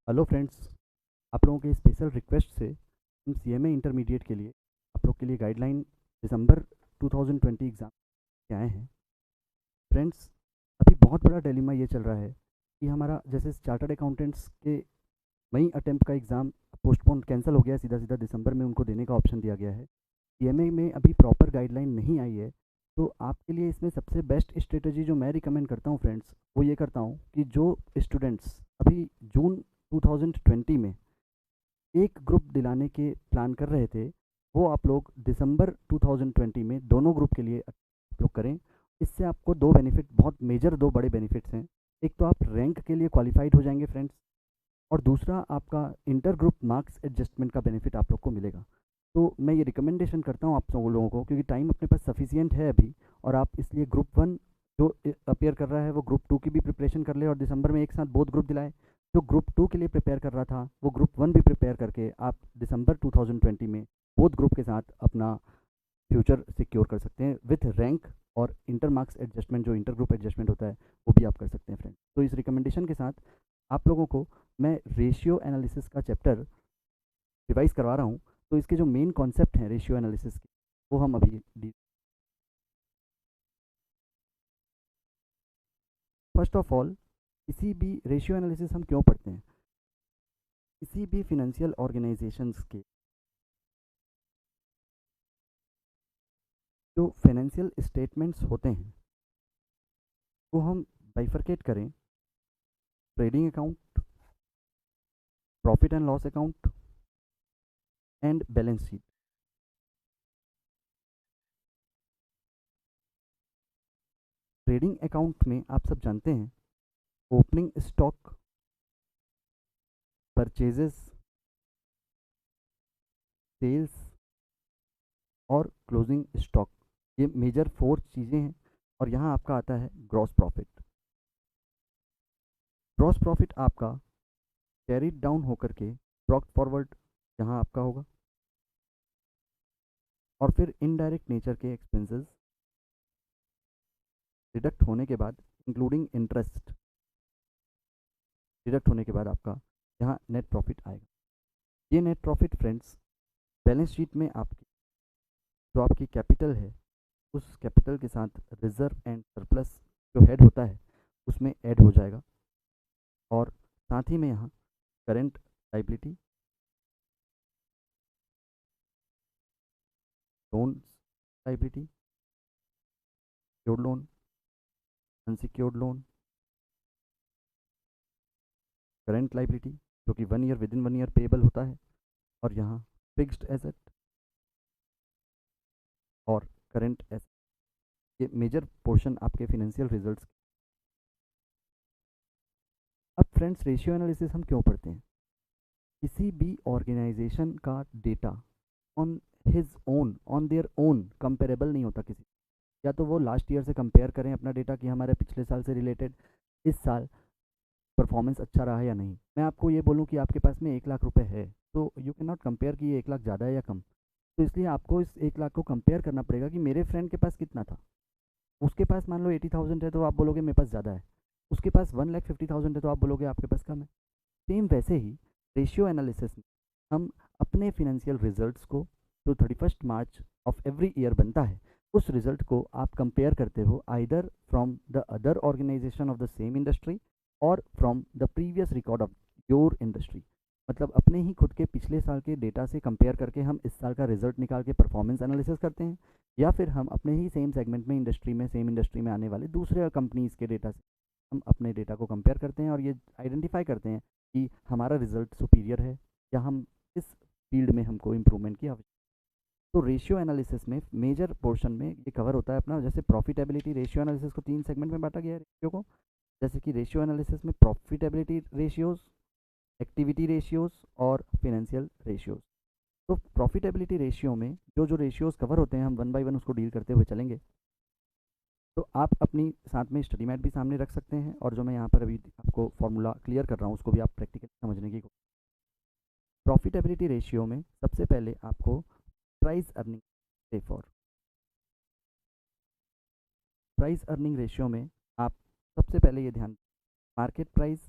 Hello friends, आप लोगों के स्पेशल रिक्वेस्ट से हम सीएमए इंटरमीडिएट के लिए आप लोग के लिए गाइडलाइन दिसंबर 2020 एग्ज़ाम के आए हैं। फ्रेंड्स, अभी बहुत बड़ा डिलेमा ये चल रहा है कि हमारा जैसे चार्टर्ड अकाउंटेंट्स के मई अटेम्प्ट का एग्ज़ाम पोस्टपोन कैंसिल हो गया है, सीधा सीधा दिसंबर में उनको देने का ऑप्शन दिया गया है। सीएमए में अभी प्रॉपर गाइडलाइन नहीं आई है, तो आपके लिए इसमें सबसे बेस्ट स्ट्रेटजी जो मैं रिकमेंड करता हूँ फ्रेंड्स, वो ये करता हूँ कि जो स्टूडेंट्स अभी जून 2020 में एक ग्रुप दिलाने के प्लान कर रहे थे, वो आप लोग दिसंबर 2020 में दोनों ग्रुप के लिए आप लोग करें। इससे आपको दो बेनिफिट, बहुत मेजर दो बड़े बेनिफिट्स हैं। एक तो आप रैंक के लिए क्वालिफाइड हो जाएंगे फ्रेंड्स, और दूसरा आपका इंटर ग्रुप मार्क्स एडजस्टमेंट का बेनिफिट आप लोग को मिलेगा। तो मैं ये रिकमेंडेशन करता हूँ आप सब लोगों को, क्योंकि टाइम अपने पास सफिशियंट है अभी, और आप इसलिए ग्रुप वन जो अपेयर कर रहा है वो ग्रुप टू की भी प्रिपरेशन कर ले, और दिसंबर में एक साथ बोथ ग्रुप दिलाए। जो ग्रुप टू के लिए प्रिपेयर कर रहा था वो ग्रुप वन भी प्रिपेयर करके आप दिसंबर 2020 में बोथ ग्रुप के साथ अपना फ्यूचर सिक्योर कर सकते हैं विथ रैंक, और इंटर मार्क्स एडजस्टमेंट जो इंटर ग्रुप एडजस्टमेंट होता है वो भी आप कर सकते हैं फ्रेंड। तो इस रिकमेंडेशन के साथ आप लोगों को मैं रेशियो एनालिसिस का चैप्टर रिवाइज करवा रहा हूँ। तो इसके जो मेन कॉन्सेप्ट हैं रेशियो एनालिसिस के, वो हम अभी फर्स्ट ऑफ ऑल, किसी भी रेशियो एनालिसिस हम क्यों पढ़ते हैं? किसी भी फिनेंशियल ऑर्गेनाइजेशंस के जो फाइनेंशियल स्टेटमेंट्स होते हैं वो हम बाइफरकेट करें: trading account, profit and loss account and balance sheet. Trading account में आप सब जानते हैं ओपनिंग स्टॉक, परचेजेस, सेल्स और क्लोजिंग स्टॉक, ये मेजर फोर चीज़ें हैं। और यहाँ आपका आता है ग्रॉस प्रॉफिट। ग्रॉस प्रॉफिट आपका कैरीड डाउन होकर के ब्रॉक फॉरवर्ड यहाँ आपका होगा, और फिर इनडायरेक्ट नेचर के एक्सपेंसेस डिडक्ट होने के बाद, इंक्लूडिंग इंटरेस्ट डिडक्ट होने के बाद आपका यहाँ नेट प्रॉफिट आएगा। ये net profit friends balance sheet में आपकी जो आपकी कैपिटल है उस कैपिटल के साथ रिजर्व एंड सरप्लस जो हेड होता है उसमें ऐड हो जाएगा, और साथ ही में यहाँ current liability, loan liability, secured loan, unsecured loan, current liability जो कि one year, with in one year payable होता है, और यहाँ फिक्स्ड एसेट और करेंट एसेट। ये मेजर पोर्शन आपके फिनेंशियल रिजल्ट्स। अब फ्रेंड्स, रेशियो एनालिसिस हम क्यों पढ़ते हैं? किसी भी ऑर्गेनाइजेशन का data on his own, on their own comparable नहीं होता किसी। या तो वो लास्ट ईयर से कंपेयर करें अपना डेटा कि हमारे पिछले साल से रिलेटेड इस साल परफॉर्मेंस अच्छा रहा है या नहीं। मैं आपको ये बोलूँ कि आपके पास में 1 लाख रुपए है, तो यू कैन नॉट कंपेयर कि ये 1 लाख ज़्यादा है या कम। तो इसलिए आपको इस 1 लाख को कंपेयर करना पड़ेगा कि मेरे फ्रेंड के पास कितना था। उसके पास मान लो 80,000 है तो आप बोलोगे मेरे पास ज़्यादा है। उसके पास 1,50,000 है तो आप बोलोगे आपके पास कम है। सेम वैसे ही रेशियो एनालिसिस में हम अपने फिनेंशियल रिजल्ट्स को जो 31 मार्च ऑफ एवरी ईयर बनता है उस रिजल्ट को आप कंपेयर करते हो either from the other organisation of the same industry और from the previous record of your industry. मतलब अपने ही खुद के पिछले साल के डेटा से कंपेयर करके हम इस साल का रिजल्ट निकाल के परफॉर्मेंस एनालिसिस करते हैं, या फिर हम अपने ही सेम सेगमेंट में इंडस्ट्री में, सेम इंडस्ट्री में आने वाले दूसरे कंपनीज़ के डेटा से हम अपने डेटा को कंपेयर करते हैं, और ये आइडेंटिफाई करते हैं कि हमारा रिजल्ट सुपीरियर है या हम इस फील्ड में हमको इम्प्रूवमेंट की आवश्यकता। तो रेशियो एनालिसिस में मेजर पोर्शन में ये कवर होता है अपना, जैसे प्रॉफिटेबिलिटी। रेशियो एनालिसिस को 3 सेगमेंट में बांटा गया है रेशियो को, जैसे कि रेशियो एनालिसिस में प्रॉफिटेबिलिटी रेशियोज, एक्टिविटी रेशियोज और फिनेंशियल रेशियोज। तो प्रॉफिटेबिलिटी रेशियो में जो जो रेशियोज कवर होते हैं हम वन बाय वन उसको डील करते हुए चलेंगे। तो आप अपनी साथ में स्टडी मैट भी सामने रख सकते हैं, और जो मैं यहाँ पर अभी आपको फॉर्मूला क्लियर कर रहा हूँ उसको भी आप प्रैक्टिकली समझने की। प्रॉफिटेबिलिटी रेशियो में सबसे पहले आपको प्राइस अर्निंग पे फॉर प्राइस अर्निंग रेशियो में आप सबसे पहले ये ध्यान, market price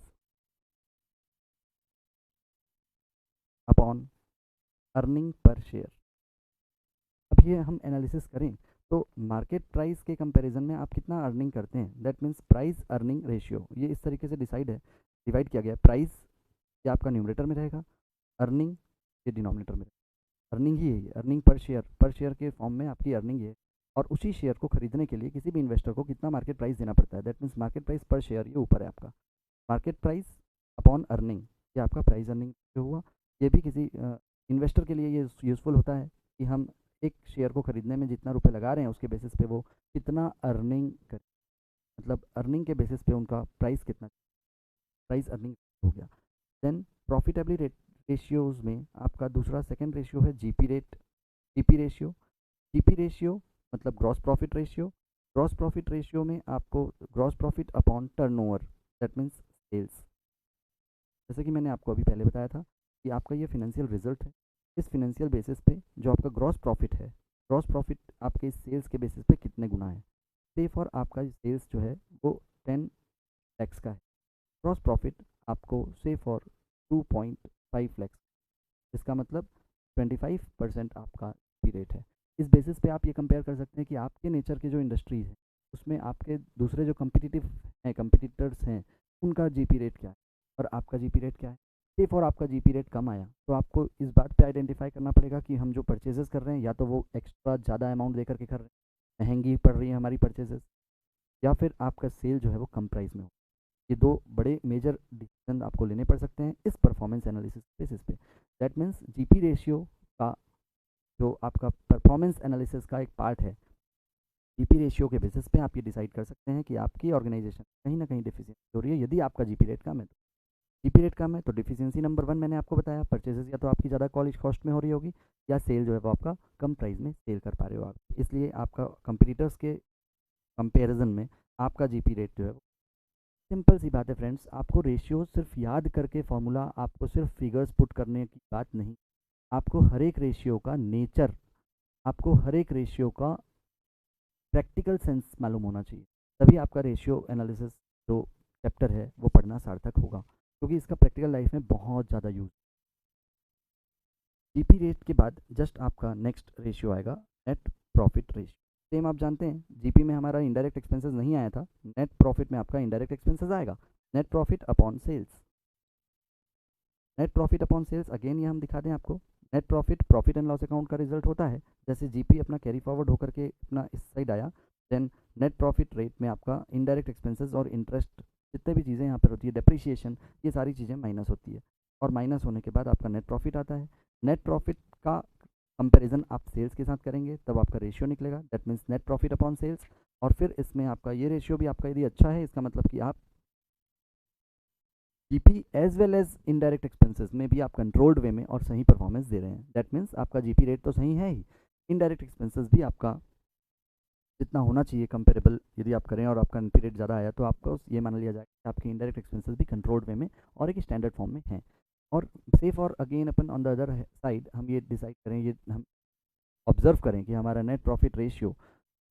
earning per share. अब ये हम एनालिसिस करें तो मार्केट प्राइस के कंपैरिजन में आप कितना अर्निंग करते हैं, that means price earning ratio, ये इस तरीके से डिवाइड किया गया है। प्राइस ये आपका न्यूमरेटर में रहेगा, अर्निंग ये डिनोमिनेटर में रहेगा। अर्निंग ही है, अर्निंग पर शेयर के फॉर्म में आपकी अर्निंग है। और उसी शेयर को खरीदने के लिए किसी भी इन्वेस्टर को कितना मार्केट प्राइस देना पड़ता है, दैट मीन्स मार्केट प्राइस पर शेयर, ये ऊपर है आपका मार्केट प्राइस अपॉन अर्निंग, ये आपका प्राइस अर्निंग जो हुआ। ये भी किसी इन्वेस्टर के लिए ये यूज़फुल होता है कि हम एक शेयर को खरीदने में जितना रुपए लगा रहे हैं उसके बेसिस पे वो कितना अर्निंग कर, मतलब अर्निंग के बेसिस पे उनका प्राइस कितना, प्राइस अर्निंग हो गया। देन प्रॉफिटेबिलिटी रेशियोज में आपका दूसरा सेकंड रेशियो है जीपी रेशियो। जीपी रेशियो मतलब gross profit ratio. Gross profit ratio में आपको gross profit upon turnover, that means sales. जैसे कि मैंने आपको अभी पहले बताया था कि आपका ये फिनेंशियल रिजल्ट है, इस फिनेंशियल बेसिस पे जो आपका ग्रॉस प्रॉफिट है, ग्रॉस प्रॉफिट आपके सेल्स के बेसिस पे कितने गुना है। से फॉर आपका सेल्स जो है वो 10 लैक्स का है, ग्रॉस प्रॉफिट आपको से फॉर 2.5 लैक्स, इसका मतलब 25% आपका पी रेट है। इस बेसिस पे आप ये कंपेयर कर सकते हैं कि आपके नेचर के जो इंडस्ट्रीज है उसमें आपके दूसरे जो कंपिटिटर्स हैं उनका जीपी रेट क्या है और आपका जीपी रेट क्या है। सिर्फ और आपका जीपी रेट कम आया तो आपको इस बात पे आइडेंटिफाई करना पड़ेगा कि हम जो परचेजेस कर रहे हैं या तो वो एक्स्ट्रा ज़्यादा अमाउंट दे करके कर रहे हैं, महंगी पड़ रही है हमारी परचेजेस, या फिर आपका सेल जो है वो कम प्राइस में हो। ये दो बड़े मेजर डिसीजन आपको लेने पड़ सकते हैं इस परफॉर्मेंस एनालिसिस बेसिस पे। दैट मीन्स जीपी रेशियो का जो आपका परफॉर्मेंस एनालिसिस का एक पार्ट है, जीपी रेशियो के बेसिस पे आप ये डिसाइड कर सकते हैं कि आपकी ऑर्गेनाइजेशन कहीं ना कहीं डिफिशियंसी हो रही है। यदि आपका जीपी रेट कम है, जीपी रेट कम है तो डिफिशियंसी नंबर 1 मैंने आपको बताया, परचेजेस या तो आपकी ज़्यादा कॉलेज कॉस्ट में हो रही होगी या सेल जो है वो आपका कम प्राइस में सेल कर पा रहे हो आप, इसलिए आपका कंपटीटर्स के कंपैरिजन में आपका जीपी रेट जो है। सिंपल सी बात है फ्रेंड्स, आपको रेशियो सिर्फ याद करके फॉर्मूला, आपको सिर्फ फिगर्स पुट करने की बात नहीं, आपको हर एक रेशियो का नेचर, आपको हर एक रेशियो का प्रैक्टिकल सेंस मालूम होना चाहिए, तभी आपका रेशियो एनालिसिस जो चैप्टर है वो पढ़ना सार्थक होगा, क्योंकि इसका प्रैक्टिकल लाइफ में बहुत ज़्यादा यूज। जीपी रेट के बाद जस्ट आपका नेक्स्ट रेशियो आएगा नेट प्रॉफिट रेशियो। सेम आप जानते हैं जीपी में हमारा इनडायरेक्ट एक्सपेंसेस नहीं आया था, नेट प्रॉफिट में आपका इनडायरेक्ट एक्सपेंसेस आएगा, net profit upon sales. Net profit upon sales again ये हम दिखा दें आपको, net profit and loss account का रिजल्ट होता है। जैसे जीपी अपना कैरी फॉरवर्ड होकर के अपना इस साइड आया, देन नेट प्रॉफिट रेट में आपका इनडायरेक्ट एक्सपेंसेस और इंटरेस्ट जितने भी चीज़ें यहाँ पर होती है, डेप्रिसिएशन, ये सारी चीज़ें माइनस होती है, और माइनस होने के बाद आपका नेट प्रॉफिट आता है। नेट प्रॉफिट का कंपैरिजन आप सेल्स के साथ करेंगे तब आपका रेशियो निकलेगा, that means net profit upon sales. और फिर इसमें आपका ये रेशियो भी आपका यदि अच्छा है, इसका मतलब कि आप GP as well as indirect expenses में भी आप कंट्रोल्ड वे में और सही परफॉर्मेंस दे रहे हैं, दैट मीन्स आपका जीपी रेट तो सही है ही, इनडायरेक्ट एक्सपेंसेस भी आपका जितना होना चाहिए कंपेरेबल यदि आप करें और आपका एनपी रेट ज़्यादा आया तो आपको ये मान लिया जाएगा कि आपके इनडायरेक्ट एक्सपेंसेस भी कंट्रोल्ड वे में और एक स्टैंडर्ड फॉर्म में हैं। और सेफ और again upon on the other side हम ये डिसाइड करें, ये हम ऑब्जर्व करें कि हमारा नेट प्रॉफिट रेशियो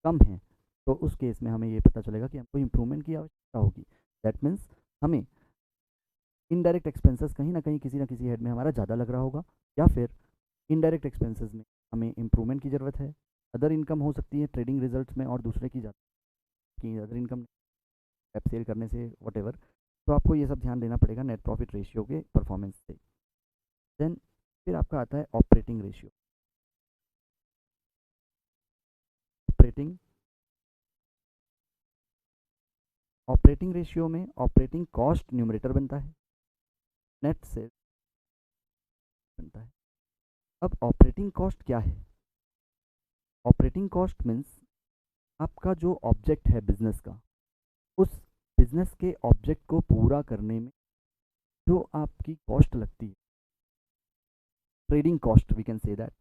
कम है, तो उस केस में हमें ये पता चलेगा कि हमको इम्प्रूवमेंट की आवश्यकता होगी। दैट मीन्स हमें इनडायरेक्ट एक्सपेंसेस कहीं ना कहीं किसी ना किसी हेड में हमारा ज़्यादा लग रहा होगा, या फिर इनडायरेक्ट एक्सपेंसेस में हमें इम्प्रूवमेंट की ज़रूरत है। अदर इनकम हो सकती है ट्रेडिंग रिजल्ट्स में और दूसरे की की अदर इनकम ऐप सेल करने से वटेवर, तो आपको ये सब ध्यान देना पड़ेगा नेट प्रॉफिट रेशियो के परफॉर्मेंस से। देन फिर आपका आता है operating ratio. Operating operating ratio में ऑपरेटिंग कॉस्ट न्यूमरेटर बनता है, नेट सेल बनता है। अब ऑपरेटिंग कॉस्ट क्या है? ऑपरेटिंग कॉस्ट मीन्स आपका जो ऑब्जेक्ट है बिजनेस का, उस बिजनेस के ऑब्जेक्ट को पूरा करने में जो आपकी कॉस्ट लगती है, trading cost we can say that,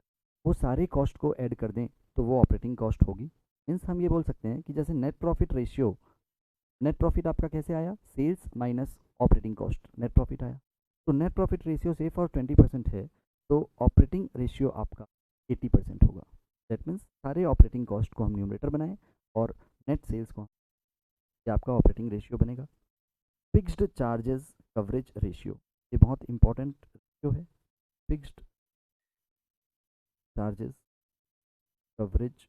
वो सारे कॉस्ट को ऐड कर दें तो वो ऑपरेटिंग कॉस्ट होगी। मीन्स हम ये बोल सकते हैं कि जैसे net profit ratio, net profit आपका कैसे आया, sales minus operating cost, net profit आया। तो net profit ratio say for 20% है तो ऑपरेटिंग रेशियो आपका 80% होगा। दैट मीन्स सारे ऑपरेटिंग कॉस्ट को हम न्यूमरेटर बनाएं और नेट सेल्स को, ये आपका ऑपरेटिंग रेशियो बनेगा। फिक्स्ड चार्जेस कवरेज रेशियो, ये बहुत इंपॉर्टेंट रेशियो है। Fixed charges coverage.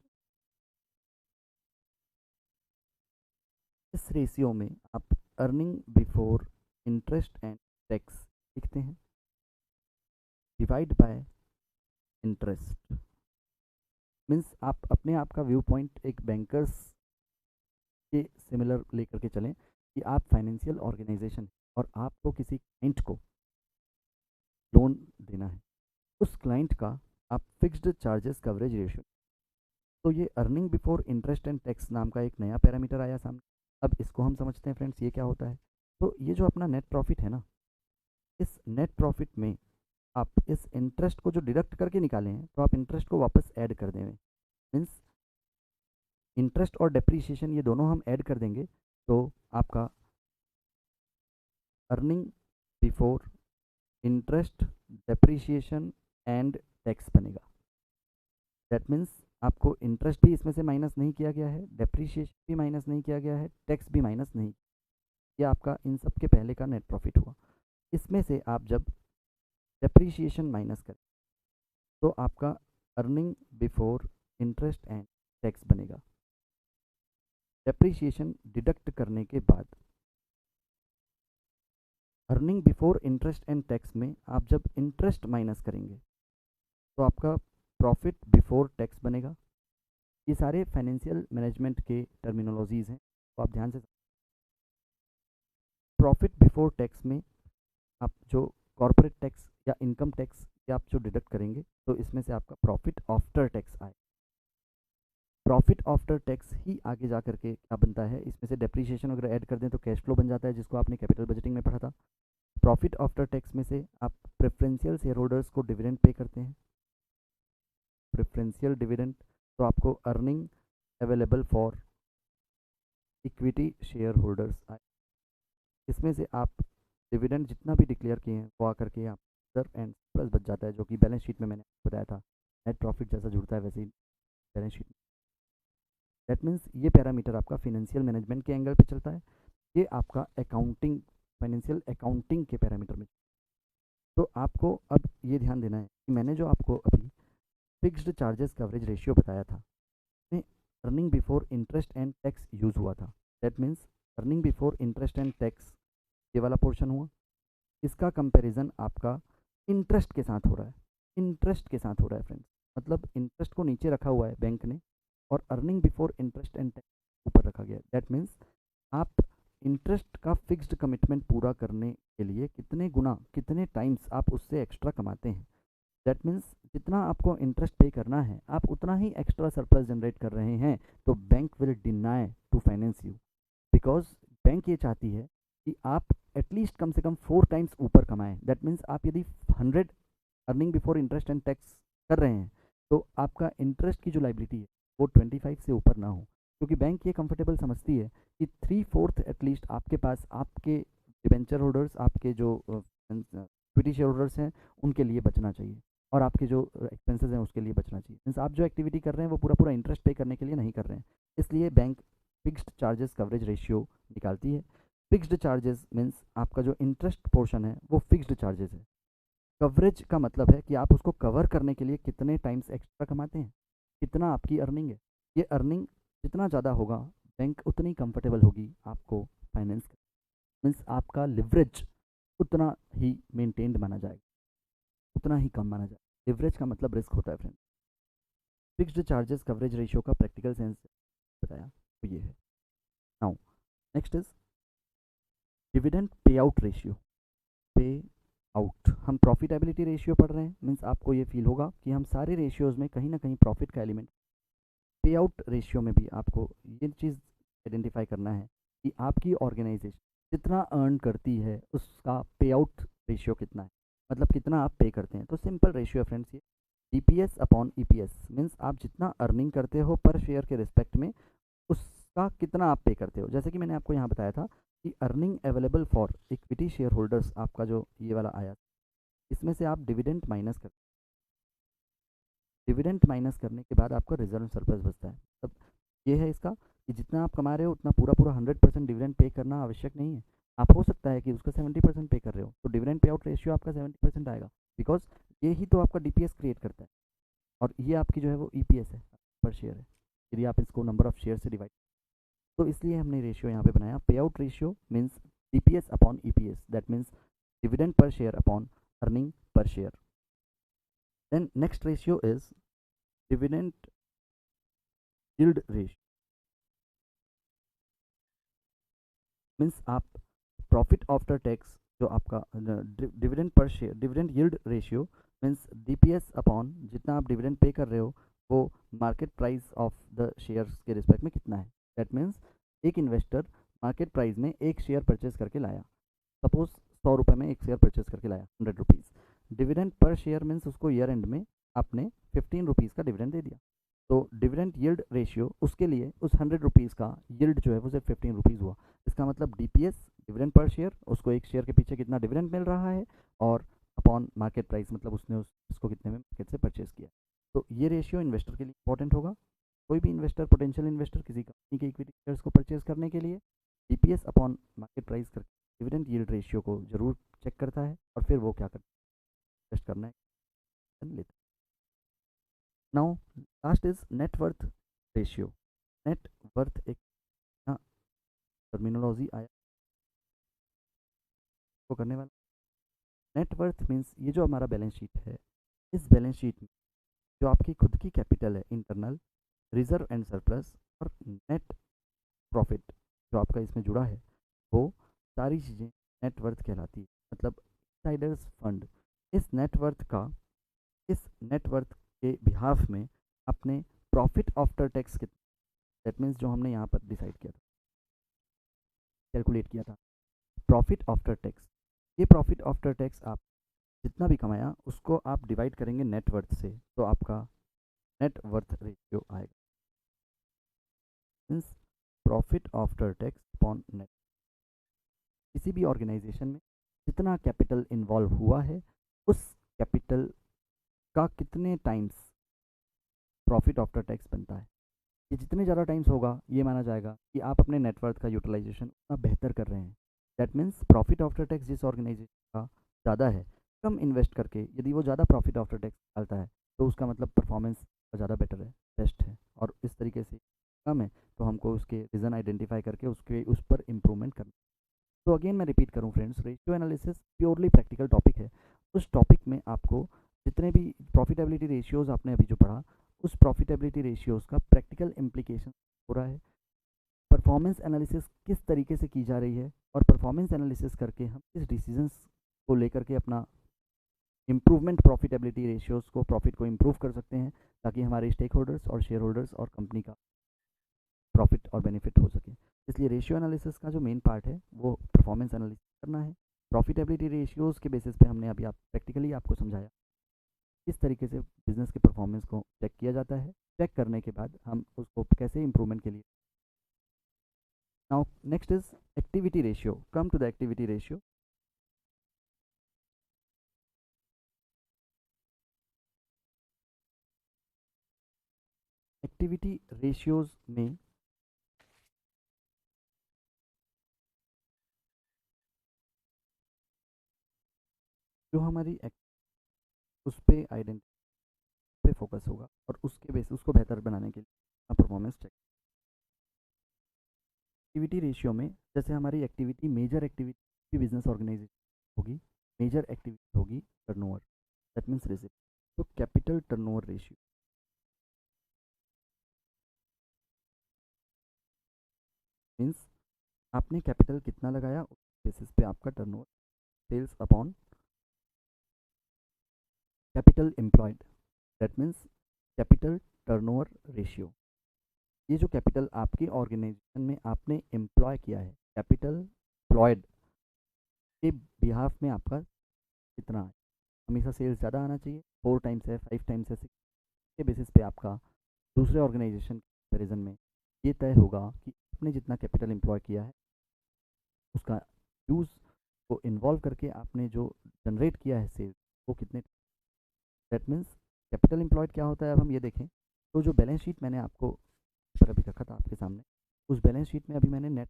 इस रेशियो में आप earning before interest and tax लिखते हैं, डिवाइड बाय इंटरेस्ट। मीन्स आप अपने आप का व्यू पॉइंट एक बैंकर्स के सिमिलर लेकर के चलें कि आप फाइनेंशियल ऑर्गेनाइजेशन और आपको किसी क्लाइंट को लोन देना है, उस क्लाइंट का आप फिक्स्ड चार्जेस कवरेज रेशियो। तो ये earning before interest and tax नाम का एक नया पैरामीटर आया सामने। अब इसको हम समझते हैं फ्रेंड्स, ये क्या होता है। तो ये जो अपना नेट प्रॉफिट है ना, इस नेट प्रॉफिट में आप इस इंटरेस्ट को जो डिडक्ट करके निकाले हैं, तो आप इंटरेस्ट को वापस ऐड कर देंगे। मीन्स इंटरेस्ट और डेप्रीशिएशन ये दोनों हम ऐड कर देंगे, तो आपका earning before interest depreciation and tax बनेगा। दैट मीन्स आपको इंटरेस्ट भी इसमें से माइनस नहीं किया गया है, डेप्रीशिएशन भी माइनस नहीं किया गया है, टैक्स भी माइनस नहीं। ये आपका इन सब के पहले का नेट प्रॉफिट हुआ। इसमें से आप जब डेप्रीशिएशन माइनस करें तो आपका earning before interest and tax बनेगा। डेप्रीशिएशन डिडक्ट करने के बाद earning before interest and tax में आप जब इंटरेस्ट माइनस करेंगे तो आपका प्रॉफिट बिफोर टैक्स बनेगा। ये सारे फाइनेंशियल मैनेजमेंट के टर्मिनोलॉजीज़ हैं, तो आप ध्यान से। प्रॉफिट बिफोर टैक्स में आप जो कॉर्पोरेट टैक्स या इनकम टैक्स या आप जो डिडक्ट करेंगे, तो इसमें से आपका प्रॉफिट आफ्टर टैक्स आए। प्रॉफिट आफ्टर टैक्स ही आगे जा करके क्या बनता है, इसमें से डेप्रीशिएशन वगैरह ऐड कर दें तो कैश फ्लो बन जाता है, जिसको आपने कैपिटल बजटिंग में पढ़ा था। प्रॉफिट आफ्टर टैक्स में से आप प्रेफरेंशियल शेयर होल्डर्स को डिविडेंड पे करते हैं, प्रेफरेंशियल डिविडेंड। तो आपको earning available for equity share holders आए। इसमें से आप डिविडेंड जितना भी डिक्लेयर किए हैं वो आकर के आप रिजर्व एंड सरप्लस बच जाता है, जो कि बैलेंस शीट में मैंने बताया था नेट प्रॉफिट जैसा जुड़ता है वैसे ही बैलेंस शीट में। दैट मीन्स ये पैरामीटर आपका फाइनेंशियल मैनेजमेंट के एंगल पे चलता है, ये आपका अकाउंटिंग फाइनेंशियल अकाउंटिंग के पैरामीटर में। तो आपको अब ये ध्यान देना है कि मैंने जो आपको अभी फिक्स्ड चार्जेस कवरेज रेशियो बताया था, में earning before interest and tax use हुआ था। That means earning before interest and tax ये वाला पोर्शन हुआ, इसका कंपैरिजन आपका इंटरेस्ट के साथ हो रहा है। इंटरेस्ट के साथ हो रहा है फ्रेंड्स, मतलब इंटरेस्ट को नीचे रखा हुआ है बैंक ने और earning before interest and tax ऊपर रखा गया है। दैट मीन्स आप इंटरेस्ट का फिक्स्ड कमिटमेंट पूरा करने के लिए कितने गुना कितने टाइम्स आप उससे एक्स्ट्रा कमाते हैं। दैट मीन्स जितना आपको इंटरेस्ट पे करना है आप उतना ही एक्स्ट्रा सरप्लस जनरेट कर रहे हैं, तो bank will deny to finance you, because bank ये चाहती है कि आप एटलीस्ट कम से कम 4 टाइम्स ऊपर कमाएं। दैट मीन्स आप यदि 100 earning before interest and tax कर रहे हैं, तो आपका इंटरेस्ट की जो लाइबिलिटी है वो 25 से ऊपर ना हो, क्योंकि बैंक ये कंफर्टेबल समझती है कि 3/4 एटलीस्ट आपके पास आपके डिबेंचर होल्डर्स, आपके जो इक्विटी शेयर होल्डर्स हैं उनके लिए बचना चाहिए, और आपके जो एक्सपेंसेस हैं उसके लिए बचना चाहिए। मीन्स आप जो एक्टिविटी कर रहे हैं वो पूरा पूरा इंटरेस्ट पे करने के लिए नहीं कर रहे हैं, इसलिए bank fixed charges coverage ratio निकालती है। फिक्स्ड चार्जेस मीन्स आपका जो इंटरेस्ट पोर्शन है वो फिक्स्ड चार्जेस है। कवरेज का मतलब है कि आप उसको कवर करने के लिए कितने टाइम्स एक्स्ट्रा कमाते हैं, कितना आपकी अर्निंग है। ये अर्निंग जितना ज़्यादा होगा बैंक उतनी कंफर्टेबल होगी आपको फाइनेंस। मीन्स आपका लिवरेज उतना ही मेंटेन्ड माना जाएगा, उतना ही कम माना जाए। लिवरेज का मतलब रिस्क होता है friend. Fixed charges coverage ratio का प्रैक्टिकल सेंस बताया तो ये है। Now next is dividend pay out ratio. पे आउट, हम प्रॉफिटेबिलिटी रेशियो पढ़ रहे हैं, मीन्स आपको ये फील होगा कि हम सारे रेशियोज़ में कहीं ना कहीं प्रॉफिट का एलिमेंट। पे आउट रेशियो में भी आपको ये चीज़ आइडेंटिफाई करना है कि आपकी ऑर्गेनाइजेशन जितना अर्न करती है उसका पे आउट रेशियो कितना है, मतलब कितना आप पे करते हैं। तो सिंपल रेशियो है फ्रेंड्स ये, DPS अपॉन EPS। मीन्स आप जितना अर्निंग करते हो पर शेयर के रिस्पेक्ट में उसका कितना आप पे करते हो। जैसे कि मैंने आपको यहाँ बताया था कि earning available for equity share holders आपका जो ये वाला आया, इसमें से आप डिविडेंड माइनस कर, डिविडेंड माइनस करने के बाद आपका रिजर्व सरप्लस बचता है। तब ये है इसका कि जितना आप कमा रहे हो उतना पूरा पूरा 100% डिविडेंड पे करना आवश्यक नहीं है। आप हो सकता है कि उसका 70% पे कर रहे हो, तो डिविडेंड पे आउट रेशियो आपका 70% आएगा, बिकॉज ये ही तो आपका DPS क्रिएट करता है। और ये आपकी जो है वो EPS है, पर शेयर है, यदि आप इसको नंबर ऑफ शेयर से डिवाइड, तो इसलिए हमने रेशियो यहाँ पे बनाया। Pay out ratio means DPS upon EPS, that means dividend per share upon earning per share. Then next ratio is dividend yield ratio, means आप प्रॉफिट आफ्टर टैक्स जो आपका dividend per share, dividend yield ratio means DPS upon जितना आप dividend pay कर रहे हो वो market price of the shares के रिस्पेक्ट में कितना है। दैट मीन्स एक इन्वेस्टर मार्केट प्राइस में एक शेयर परचेज करके लाया, सपोज 100 रुपये में एक शेयर परचेज करके लाया, 100 rupees. Dividend per share means उसको ईयर एंड में आपने 15 रुपीज़ का डिविडेंड दे दिया, तो डिविडेंड यील्ड रेशियो उसके लिए उस 100 रुपीज़ का यील्ड जो है वो सिर्फ 15 रुपीज़ हुआ। इसका मतलब DPS डिविडेंड पर शेयर, उसको एक शेयर के पीछे कितना डिविडेंड मिल रहा है, और अपॉन मार्केट प्राइस मतलब उसने उसको कितने में मार्केट से परचेज किया। तो ये रेशियो इन्वेस्टर के लिए इंपॉर्टेंट होगा। कोई भी इन्वेस्टर, पोटेंशियल इन्वेस्टर किसी कंपनी के इक्विटी शेयर्स को परचेज करने के लिए DPS अपॉन मार्केट प्राइस करके डिविडेंड यील्ड रेशियो को जरूर चेक करता है, और फिर वो क्या करता है, इन्वेस्ट करना है लेता है। Now last is net worth ratio. Net worth एक टर्मिनोलॉजी आया को करने वाला। नेटवर्थ मीन्स ये जो हमारा बैलेंस शीट है, इस बैलेंस शीट में जो आपकी खुद की कैपिटल है, इंटरनल रिजर्व एंड सरप्लस, और नेट प्रॉफिट जो आपका इसमें जुड़ा है, वो सारी चीज़ें नेटवर्थ कहलाती है। मतलब इनसाइडर्स फंड इस नेटवर्थ के बिहाफ में अपने प्रॉफिट आफ्टर टैक्स कितना, दैट मीन्स जो हमने यहाँ पर डिसाइड किया था, कैलकुलेट किया था, प्रॉफिट आफ्टर टैक्स। ये प्रॉफिट आफ्टर टैक्स आप जितना भी कमाया उसको आप डिवाइड करेंगे नेटवर्थ से, तो आपका नेट वर्थ रेशियो आएगा, means profit after tax upon net. किसी भी ऑर्गेनाइजेशन में जितना कैपिटल इन्वॉल्व हुआ है, उस कैपिटल का कितने टाइम्स प्रॉफिट आफ्टर टैक्स बनता है। ये जितने ज़्यादा टाइम्स होगा, ये माना जाएगा कि आप अपने नेटवर्थ का यूटिलाइजेशन उतना बेहतर कर रहे हैं। That means profit after tax जिस ऑर्गेनाइजेशन का ज़्यादा है, कम इन्वेस्ट करके यदि वो ज़्यादा प्रॉफिट आफ्टर टैक्स निकालता है, तो उसका मतलब परफॉर्मेंस ज़्यादा बेटर है, बेस्ट है। और इस तरीके से कम है तो हमको उसके रीज़न आइडेंटिफाई करके उस पर इम्प्रूवमेंट करना। तो अगेन मैं रिपीट करूँ friends, ratio analysis purely practical topic है। उस टॉपिक में आपको जितने भी प्रॉफिटेबिलिटी रेशियोज़ आपने अभी जो पढ़ा, उस प्रॉफिटेबिलिटी रेशियोज़ का प्रैक्टिकल इम्प्लीकेशन हो रहा है, परफॉर्मेंस एनालिसिस किस तरीके से की जा रही है, और परफॉर्मेंस एनालिसिस करके हम किस डिसीजंस को लेकर के अपना इम्प्रूवमेंट प्रॉफिटेबिलिटी रेशियोज़ को, प्रॉफिट को इम्प्रूव कर सकते हैं, ताकि हमारे स्टेक होल्डर्स और शेयर होल्डर्स और कंपनी का प्रॉफिट और बेनिफिट हो सके। इसलिए रेशियो एनालिसिस का जो मेन पार्ट है वो परफॉर्मेंस एनालिसिस करना है। प्रॉफिटेबिलिटी रेशियोज़ के बेसिस पे हमने अभी आप प्रैक्टिकली आपको समझाया किस तरीके से बिजनेस के परफॉर्मेंस को चेक किया जाता है। चेक करने के बाद हम उसको कैसे इम्प्रूवमेंट के लिए। Now next is activity ratio. Come to the activity ratio. Activity ratios में जो हमारी उस पे आइडेंटिटी पे फोकस होगा, और उसके बेस उसको बेहतर बनाने के लिए परफॉर्मेंस चेक। एक्टिविटी रेशियो में जैसे हमारी activity, major activity business organisation होगी, मेजर एक्टिविटी होगी टर्नओवर, दैट मीन्स रिसिप्ट। तो कैपिटल टर्नओवर रेशियो मीन्स आपने कैपिटल कितना लगाया, उस बेसिस पे आपका turnover, sales upon capital employed, that means capital turnover ratio. ये जो कैपिटल आपकी ऑर्गेनाइजेशन में आपने एम्प्लॉय किया है, कैपिटल एम्प्लॉयड के बिहाफ में आपका कितना है। हमेशा सेल्स ज़्यादा आना चाहिए, 4 टाइम्स है, 5 टाइम्स है, 6 के बेसिस पे आपका दूसरे ऑर्गेनाइजेशन के कंपेरिजन में ये तय होगा कि आपने जितना कैपिटल एम्प्लॉय किया है उसका यूज़ को इन्वॉल्व करके आपने जो जनरेट किया है सेल्स, वो कितने। दैट मीन्स कैपिटल एम्प्लॉयड क्या होता है, अब हम ये देखें तो जो बैलेंस शीट मैंने आपको पर अभी रखा था आपके सामने, उस बैलेंस शीट में अभी मैंने नेट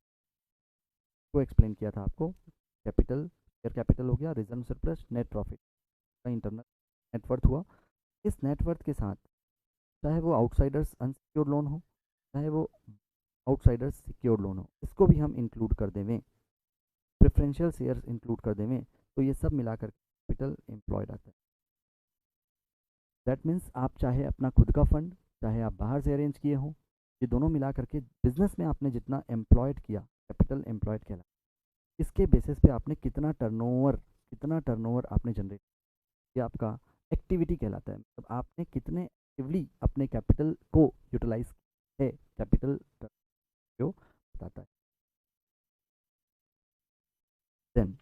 को एक्सप्लेन किया था आपको। कैपिटल, शेयर कैपिटल हो गया, रिजर्व सरप्लस, नेट प्रॉफिट का इंटरनल नेटवर्थ हुआ। इस नेटवर्थ के साथ चाहे वो आउटसाइडर्स अनसिक्योर्ड लोन हो, चाहे वो आउटसाइडर्स सिक्योर्ड लोन हो, इसको भी हम इंक्लूड कर देवें, प्रेफरेंशियल शेयर्स इंक्लूड कर देवें, तो ये सब मिलाकर कैपिटल एम्प्लॉयड आता है। दैट मीन्स आप चाहे अपना खुद का फंड, चाहे आप बाहर से अरेंज किए हों, ये दोनों मिला करके बिजनेस में आपने जितना एम्प्लॉयड किया, कैपिटल एम्प्लॉयड कहला, इसके बेसिस पे आपने कितना टर्नओवर आपने जनरेट, ये आपका एक्टिविटी कहलाता है। मतलब आपने कितने एक्टिवली अपने कैपिटल को यूटिलाइज है, कैपिटल जो बताता है। Then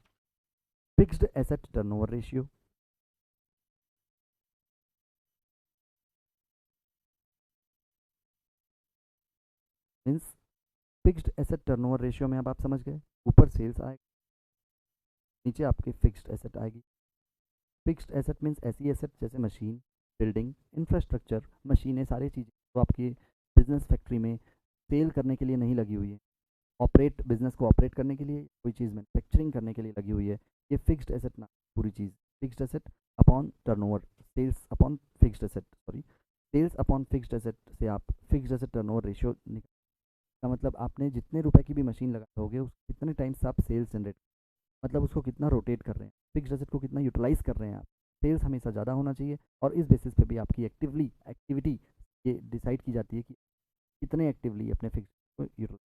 fixed asset turnover ratio, means fixed asset turnover ratio में अब आप समझ गए, ऊपर सेल्स आएगा, नीचे आपकी फिक्स्ड एसेट आएगी। फिक्स्ड एसेट मीन्स ऐसी एसेट जैसे मशीन, बिल्डिंग, इंफ्रास्ट्रक्चर, मशीनें, सारी चीज़ें तो आपकी बिजनेस फैक्ट्री में सेल करने के लिए नहीं लगी हुई है, ऑपरेट, बिजनेस को ऑपरेट करने के लिए, कोई चीज़ मैन्युफैक्चरिंग करने के लिए लगी हुई है, ये फिक्स्ड एसेट ना, पूरी चीज़ fixed asset upon turnover, sales upon fixed asset, sorry, sales upon fixed asset से आप फिक्स्ड एसेट टर्नओवर रेशियो निकाल का, मतलब आपने जितने रुपए की भी मशीन लगाए होगे उस कितने टाइम्स आप सेल्स जनरेट, मतलब उसको कितना रोटेट कर रहे हैं, फिक्स्ड एसेट को कितना यूटिलाइज कर रहे हैं आप, सेल्स हमेशा ज़्यादा होना चाहिए, और इस बेसिस पे भी आपकी एक्टिविटी ये डिसाइड की जाती है कि कितने एक्टिवली अपने फिक्स को यूटिलाइज,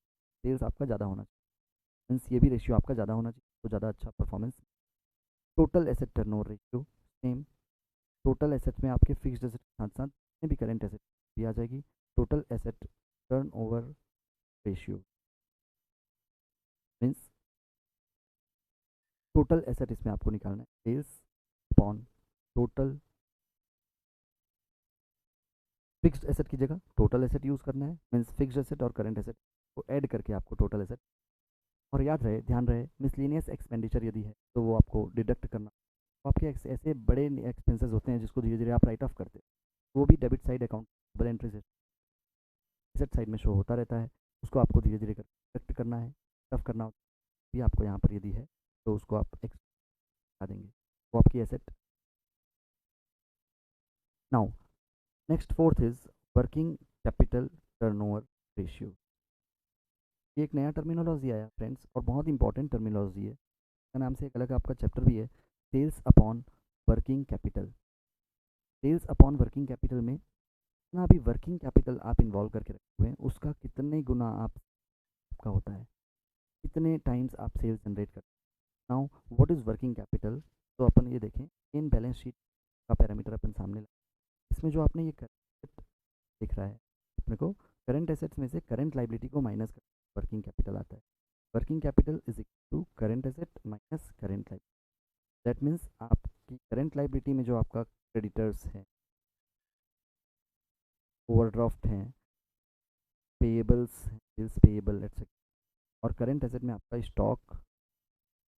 सेल्स आपका ज़्यादा होना चाहिए, मीन्स ये भी रेशियो आपका ज़्यादा होना चाहिए तो ज़्यादा अच्छा performance. Total asset turnover ratio same, total asset में आपके फिक्स्ड एसेट के साथ साथ जितने भी करेंट एसेट भी आ जाएगी, total asset turnover ratio means total asset इसमें आपको निकालना है, sales upon total, fixed asset की जगह टोटल एसेट यूज़ करना है, मीन्स फिक्स्ड एसेट और करंट एसेट को ऐड करके आपको टोटल एसेट, और याद रहे, ध्यान रहे, मिसलिनियस एक्सपेंडिचर यदि है तो वो आपको डिडक्ट करना, तो आपके ऐसे बड़े एक्सपेंसेस होते हैं जिसको धीरे धीरे आप राइट ऑफ करते हो, वो भी debit side account double entry से एसेट साइड में शो होता रहता है, उसको आपको धीरे धीरे डिडक्ट करना है, टफ करना होता है, भी आपको यहाँ पर यदि है तो उसको आप एक्स देंगे, वो आपकी asset. Now next fourth is working capital turnover ratio, ये एक नया टर्मिनोलॉजी आया फ्रेंड्स, और बहुत इंपॉर्टेंट टर्मिनोलॉजी है, इसका नाम से एक अलग आपका चैप्टर भी है, sales upon working capital. Sales upon working capital में जितना भी वर्किंग कैपिटल आप इन्वॉल्व करके रखे हुए हैं उसका कितने गुना आपका होता है, कितने टाइम्स आप सेल्स जनरेट करते हैं। Now what is working capital, तो अपन ये देखें, इन बैलेंस शीट का पैरामीटर अपन सामने लाए, इसमें जो आपने ये करंट दिख रहा है अपने को, करंट एसेट्स में से करंट लाइबिलिटी को माइनस कर वर्किंग कैपिटल आता है, working capital is equal to current asset minus current liability. That means आपकी करंट लाइबिलिटी में जो आपका क्रेडिटर्स हैं, ओवरड्राफ्ट हैं, पेएबल्स हैं, बिल्स पेएबल एटसेट्रा, और करंट एसेट में आपका स्टॉक,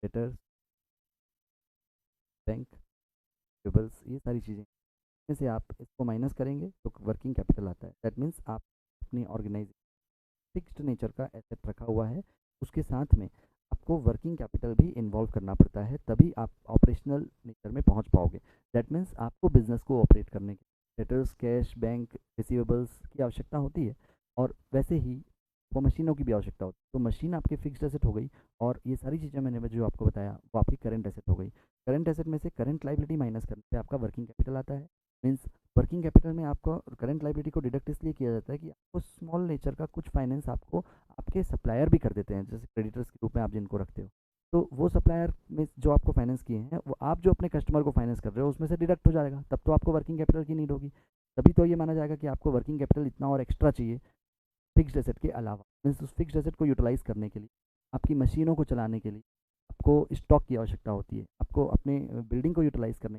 डेटर्स, बैंक, पेएबल्स, ये सारी चीज़ें में से आप इसको माइनस करेंगे तो वर्किंग कैपिटल आता है। दैट मीन्स आप अपनी ऑर्गेनाइज फिक्स्ड नेचर का एसेट रखा हुआ है, उसके साथ में आपको वर्किंग कैपिटल भी इन्वॉल्व करना पड़ता है, तभी आप ऑपरेशनल नेचर में पहुंच पाओगे। दैट मीन्स आपको बिजनेस को ऑपरेट करने के डेटर्स, कैश, बैंक, रिसीवेबल्स की आवश्यकता होती है, और वैसे ही वो मशीनों की भी आवश्यकता होती है, तो मशीन आपकी फिक्स्ड एसेट हो गई, और ये सारी चीज़ें मैंने जो आपको बताया वो आपकी करंट एसेट हो गई। करंट एसेट में से करंट लाइबिलिटी माइनस करने पे आपका वर्किंग कैपिटल आता है, मीन्स वर्किंग कैपिटल में आपको करंट लाइबिलिटी को डिडक्ट इसलिए किया जाता है कि आपको स्मॉल नेचर का कुछ फाइनेंस आपको आपके सप्लायर भी कर देते हैं, जैसे क्रेडिटर्स के रूप में आप जिनको रखते हो, तो वो सप्लायर में जो आपको फाइनेंस किए हैं वो आप जो अपने कस्टमर को फाइनेंस कर रहे हो उसमें से डिडक्ट हो जाएगा, तब तो आपको वर्किंग कैपिटल की नीड होगी, तभी तो ये माना जाएगा कि आपको वर्किंग कैपिटल इतना और एक्स्ट्रा चाहिए फिक्स्ड एसेट के अलावा, मीन्स उस फिक्स्ड एसेट को यूटिलाइज करने के लिए, आपकी मशीनों को चलाने के लिए आपको स्टॉक की आवश्यकता होती है, आपको अपने बिल्डिंग को यूटिलाइज करने,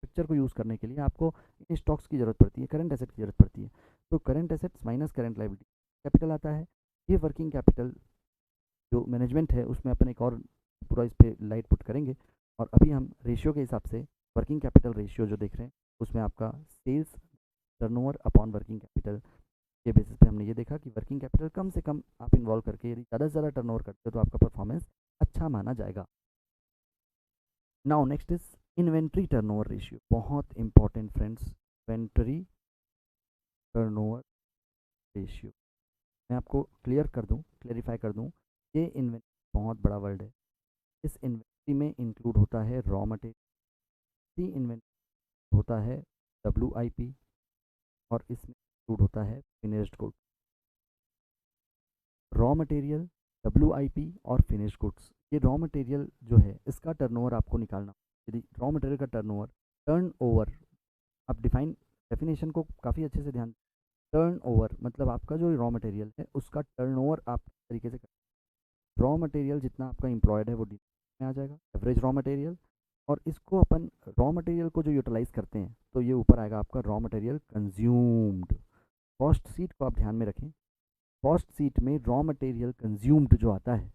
पिक्चर को यूज़ करने के लिए आपको इन स्टॉक्स की ज़रूरत पड़ती है, करंट एसेट की ज़रूरत पड़ती है, तो current assets minus current liability capital आता है। ये वर्किंग कैपिटल जो मैनेजमेंट है उसमें अपन एक और पूरा इस पर लाइट पुट करेंगे, और अभी हम रेशियो के हिसाब से वर्किंग कैपिटल रेशियो जो देख रहे हैं उसमें आपका sales turnover upon working capital के बेसिस पे हमने ये देखा कि वर्किंग कैपिटल कम से कम आप इन्वॉल्व करके यदि ज़्यादा से ज़्यादा टर्नओवर करते हो तो आपका परफॉर्मेंस अच्छा माना जाएगा। Now next is inventory turnover ratio, बहुत important friends, inventory turnover ratio. मैं आपको क्लेरिफाई कर दूं, ये इन्वेंट्री बहुत बड़ा वर्ड है। इस इन्वेंट्री में इंक्लूड होता है रॉ मटेरियल, इन्वेंट्री होता है WIP, और इसमें इंक्लूड होता है finished good. Raw material, WIP और फिनिश्ड गुड्स, ये रॉ मटेरियल जो है इसका टर्नओवर आपको निकालना। यदि रॉ मटेरियल का टर्नओवर आप डेफिनेशन को काफ़ी अच्छे से ध्यान। टर्नओवर मतलब आपका जो रॉ मटेरियल है उसका टर्नओवर आप तरीके से, रॉ मटेरियल जितना आपका एम्प्लॉयड है वो डी में आ जाएगा, एवरेज रॉ मटेरियल, और इसको अपन रॉ मटेरियल को जो यूटिलाइज करते हैं तो ये ऊपर आएगा आपका raw material consumed. Cost sheet को आप ध्यान में रखें, कॉस्ट सीट में रॉ मटेरियल कंज्यूम्ड जो आता है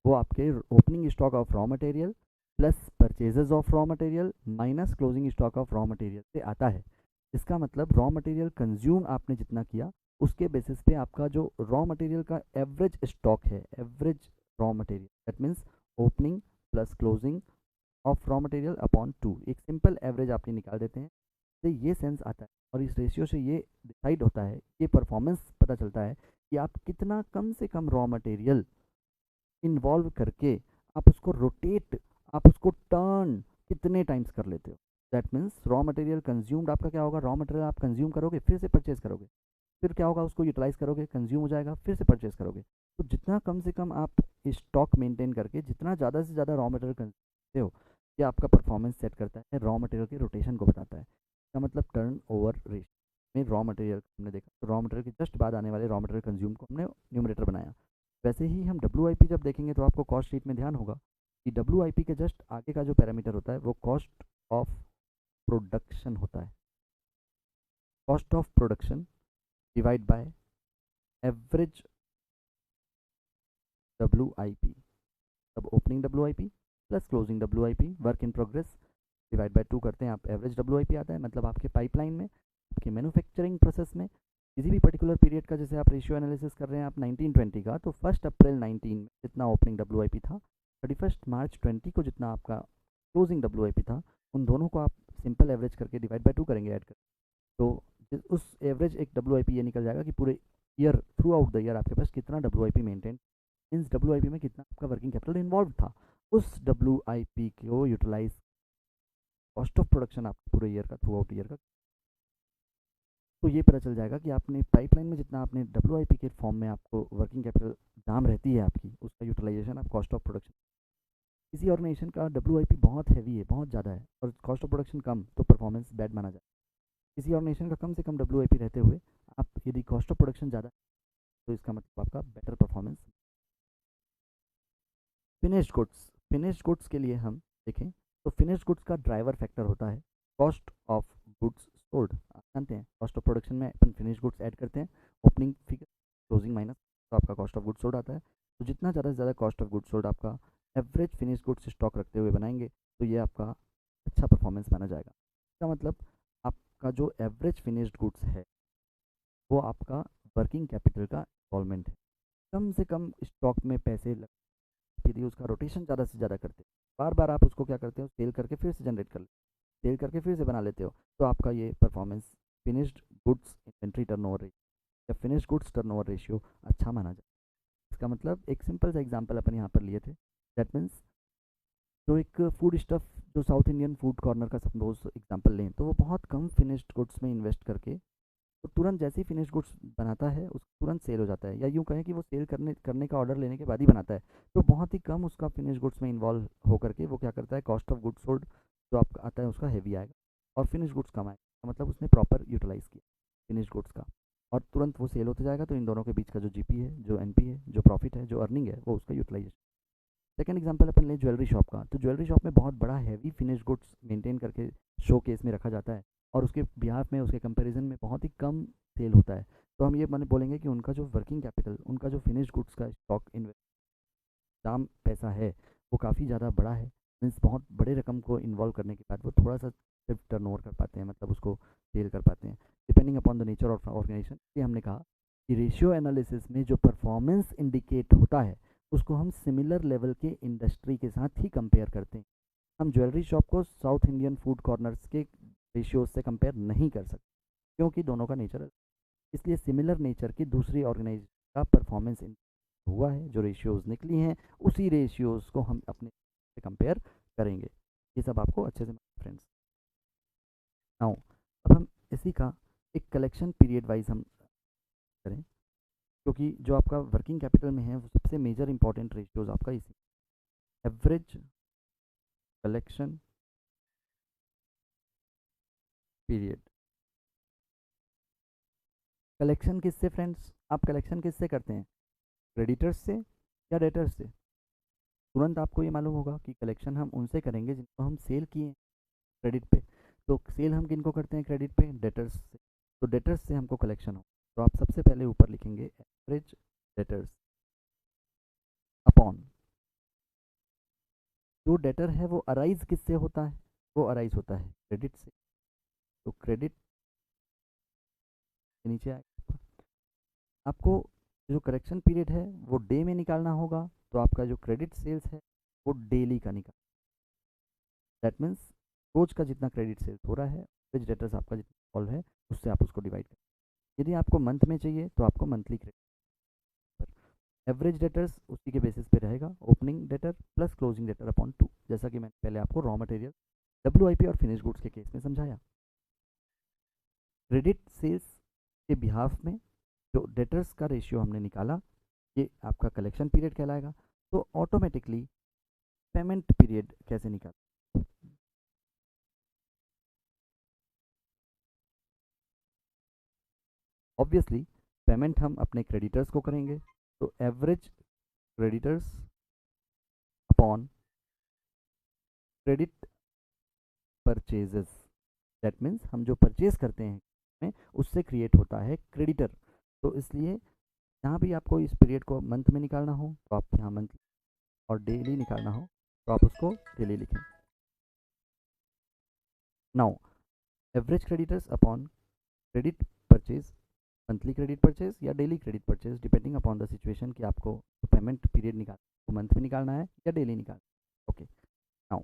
वो आपके opening stock of raw material plus purchases of raw material minus closing stock of raw material से आता है। इसका मतलब रॉ मटेरियल कंज्यूम आपने जितना किया उसके बेसिस पे आपका जो रॉ मटेरियल का एवरेज स्टॉक है, average raw material, that means opening plus closing of raw material upon 2, एक सिंपल एवरेज आपने निकाल देते हैं। तो ये सेंस आता है और इस रेशियो से ये डिसाइड होता है, ये परफॉर्मेंस पता चलता है कि आप कितना कम से कम रॉ मटेरियल इन्वॉल्व करके आप उसको रोटेट, आप उसको टर्न कितने टाइम्स कर लेते हो। That means raw material consumed आपका क्या होगा, रॉ मटेरियल आप कंज्यूम करोगे फिर से परचेज करोगे, फिर क्या होगा उसको यूटिलाइज करोगे, कंज्यूम हो जाएगा, फिर से परचेज करोगे। तो जितना कम से कम आप स्टॉक मेंटेन करके जितना ज़्यादा से ज़्यादा रॉ मटेरियल करते हो, ये आपका परफॉर्मेंस सेट करता है, रॉ मटेरियल के रोटेशन को बताता है। इसका मतलब टर्न ओवर रेशियो में रॉ मटेरियल हमने देखा, तो रॉ मटेरियल के जस्ट बाद आने वाले रॉ मटेरियल कंज्यूम को हमने न्यूमरेटर बनाया। वैसे ही हम WIP जब देखेंगे तो आपको कॉस्ट शीट में ध्यान होगा कि WIP के जस्ट आगे का जो पैरामीटर होता है वो कॉस्ट ऑफ प्रोडक्शन होता है। Cost of production divide by average WIP, तब opening WIP plus closing WIP work in progress divide by 2 करते हैं, आप एवरेज WIP आता है। मतलब आपके पाइपलाइन में, आपके मैन्युफैक्चरिंग प्रोसेस में किसी भी पर्टिकुलर पीरियड का, जैसे आप रेशियो एनालिसिस कर रहे हैं आप 1920 का, तो 1 अप्रैल 19 में जितना ओपनिंग WIP था, 31 मार्च 20 को जितना आपका क्लोजिंग WIP था, उन दोनों को आप सिंपल एवरेज करके डिवाइड बाय 2 करेंगे ऐड कर, तो उस एवरेज एक WIP ये निकल जाएगा कि पूरे year, through out the year आपके पास कितना WIP मेंटेन, मीन्स WIP में कितना आपका वर्किंग कैपिटल इन्वॉल्व था। उस WIP को यूटिलाइज कॉस्ट ऑफ प्रोडक्शन आपका पूरे ईयर का, थ्रू आउट ईयर का, तो ये पता चल जाएगा कि आपने पाइपलाइन में जितना आपने WIP के फॉर्म में आपको वर्किंग कैपिटल जाम रहती है आपकी, उसका यूटिलाइजेशन आप कॉस्ट ऑफ प्रोडक्शन। किसी ऑर्गेनाइजेशन का WIP बहुत हैवी है, बहुत ज़्यादा है, और कॉस्ट ऑफ प्रोडक्शन कम, तो परफॉर्मेंस बैड माना जाए। किसी ऑर्गेनाइजेशन का कम से कम WIP रहते हुए आप यदि कॉस्ट ऑफ प्रोडक्शन ज़्यादा, तो इसका मतलब आपका बेटर परफॉर्मेंस। फिनिश्ड गुड्स के लिए हम देखें तो फिनिश्ड गुड्स का ड्राइवर फैक्टर होता है कॉस्ट ऑफ गुड्स सोल्ड। आप जानते हैं कॉस्ट ऑफ प्रोडक्शन में अपन फिनिश्ड गुड्स ऐड करते हैं, ओपनिंग फिगर क्लोजिंग माइनस, तो आपका कॉस्ट ऑफ गुड्स सोल्ड आता है। तो जितना ज़्यादा से ज़्यादा कॉस्ट ऑफ गुड्स सोल्ड आपका एवरेज फिनिश्ड गुड्स स्टॉक रखते हुए बनाएंगे, तो ये आपका अच्छा परफॉर्मेंस माना जाएगा। इसका मतलब आपका जो एवरेज फिनिश्ड गुड्स है वो आपका वर्किंग कैपिटल का इन्वॉल्वमेंट है। कम से कम स्टॉक में पैसे लग, यदि उसका रोटेशन ज़्यादा से ज़्यादा करते हैं, बार बार आप उसको क्या करते हो, सेल करके फिर से जनरेट कर लेते, सेल करके फिर से बना लेते हो, तो आपका ये performance finished goods inventory turnover ratio या फिनिश्ड गुड्स टर्नओवर रेशियो अच्छा माना जाए। इसका मतलब एक सिंपल सा एग्जांपल अपन यहाँ पर लिए थे, दैट मीन्स जो एक फूड स्टफ, जो साउथ इंडियन फूड कॉर्नर का सपोज एग्जांपल लें, तो वो बहुत कम फिनिश्ड गुड्स में इन्वेस्ट करके तो तुरंत जैसे ही फिनिश गुड्स बनाता है उस तुरंत सेल हो जाता है, या यूँ कहें कि वो सेल करने करने का ऑर्डर लेने के बाद ही बनाता है, तो बहुत ही कम उसका फिनिश गुड्स में इन्वॉल्व होकर के वो क्या करता है, कॉस्ट ऑफ गुड्स सोल्ड जो आपका आता है उसका हैवी आएगा और फिनिश गुड्स कम आएगा। मतलब उसने प्रॉपर यूटिलाइज़ किया फिनिश गुड्स का, और तुरंत वो सेल होते जाएगा, तो इन दोनों के बीच का जो GP है, जो NP है, जो प्रॉफिट है, जो अर्निंग है, वो उसका यूटिलाइजेशन। सेकंड एग्जांपल अपन लें ज्वेलरी शॉप का, तो ज्वेलरी शॉप में बहुत बड़ा हैवी फिनिश गुड्स मेंटेन करके शो केस में रखा जाता है, और उसके बिहाफ में, उसके कंपैरिजन में बहुत ही कम सेल होता है। तो हम ये मैंने बोलेंगे कि उनका जो वर्किंग कैपिटल, उनका जो फिनिश गुड्स का स्टॉक इन्वेस्ट दाम पैसा है वो काफ़ी ज़्यादा बड़ा है, मीन्स बहुत बड़े रकम को इन्वॉल्व करने के बाद वो थोड़ा सा सिर्फ टर्न ओवर कर पाते हैं, मतलब उसको सेल कर पाते हैं depending upon the nature of organisation. ये हमने कहा कि रेशियो एनालिसिस में जो परफॉर्मेंस इंडिकेट होता है उसको हम सिमिलर लेवल के इंडस्ट्री के साथ ही कंपेयर करते हैं। हम ज्वेलरी शॉप को साउथ इंडियन फूड कॉर्नर्स के रेशियोज से कंपेयर नहीं कर सकते, क्योंकि दोनों का नेचर इसलिए सिमिलर नेचर की दूसरी ऑर्गेनाइजेशन का परफॉर्मेंस हुआ है, जो रेशियोज निकली हैं उसी रेशियोज को हम अपने से कंपेयर करेंगे। ये सब आपको अच्छे से फ्रेंड्स। नाउ अब हम इसी का एक कलेक्शन पीरियड वाइज हम करें, क्योंकि जो आपका वर्किंग कैपिटल में है वो सबसे मेजर इंपॉर्टेंट रेशियोज आपका इसी एवरेज कलेक्शन पीरियड। कलेक्शन किससे फ्रेंड्स? आप कलेक्शन किससे करते हैं? क्रेडिटर्स से या डेटर्स से? तुरंत आपको ये मालूम होगा कि कलेक्शन हम उनसे करेंगे जिनको हम सेल किए क्रेडिट पे। तो सेल हम किनको करते हैं क्रेडिट पे? डेटर्स से। तो डेटर्स से हमको कलेक्शन हो, तो आप सबसे पहले ऊपर लिखेंगे एवरेज डेटर्स अपॉन, जो डेटर है वो अराइज किससे होता है? वो अराइज होता है क्रेडिट से। तो क्रेडिट के नीचे आएगा आपको जो करेक्शन पीरियड है वो डे में निकालना होगा, तो आपका जो क्रेडिट सेल्स है वो डेली का निकाल, दैट मीन्स रोज का जितना क्रेडिट सेल्स हो रहा है एवरेज डेटर्स आपका जितना सॉल्व है उससे आप उसको डिवाइड करें। यदि आपको मंथ में चाहिए तो आपको मंथली क्रेडिट, एवरेज डेटर्स उसी के बेसिस पे रहेगा, opening debtor plus closing debtor upon 2, जैसा कि मैंने पहले आपको रॉ मटेरियल WIP और फिनिश गुड्स के केस में समझाया। क्रेडिट सेल्स के बिहाफ में जो डेटर्स का रेशियो हमने निकाला ये आपका कलेक्शन पीरियड कहलाएगा। तो ऑटोमेटिकली पेमेंट पीरियड कैसे निकाल, ऑब्वियसली पेमेंट हम अपने क्रेडिटर्स को करेंगे, तो average creditors upon credit purchases, that means हम जो परचेज करते हैं में उससे क्रिएट होता है क्रेडिटर। तो इसलिए यहाँ भी आपको इस पीरियड को मंथ में निकालना हो तो आप यहाँ मंथ, और डेली निकालना हो तो आप उसको डेली लिखें। Now average creditors upon credit purchase, monthly credit purchase या daily credit purchase depending upon the situation कि आपको पेमेंट पीरियड निकालना है वो मंथ में निकालना है या डेली निकालना है। ओके, नाउ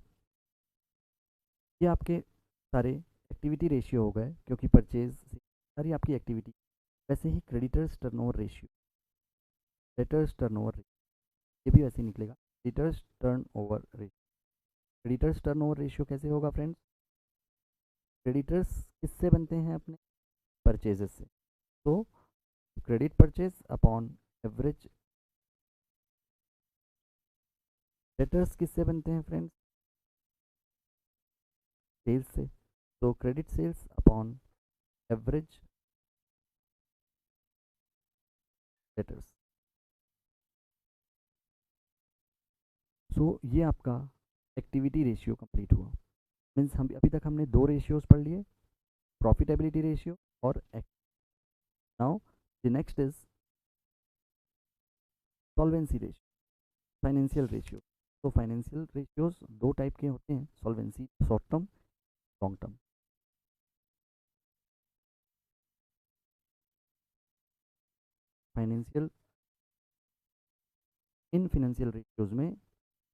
ये आपके सारे एक्टिविटी रेशियो हो गए, क्योंकि परचेज सारी आपकी एक्टिविटी। वैसे ही creditors turnover ratio, debtors turnover ratio, ये भी वैसे ही निकलेगा creditors turnover ratio. Creditors turnover ratio कैसे होगा फ्रेंड्स? क्रेडिटर्स किससे बनते हैं? अपने परचेजेस से। तो credit purchase upon average debtors किससे बनते हैं फ्रेंड्स? सेल्स से। तो credit sales upon average debtors. So ये आपका एक्टिविटी रेशियो कंप्लीट हुआ। मीन्स हम अभी तक हमने दो रेशियोज पढ़ लिए, प्रॉफिटेबिलिटी रेशियो और now the next is solvency ratio, financial ratio. तो फाइनेंशियल रेशियोज दो टाइप के होते हैं, solvency short term, long term. Financial, इन फाइनेंशियल रेशियोज में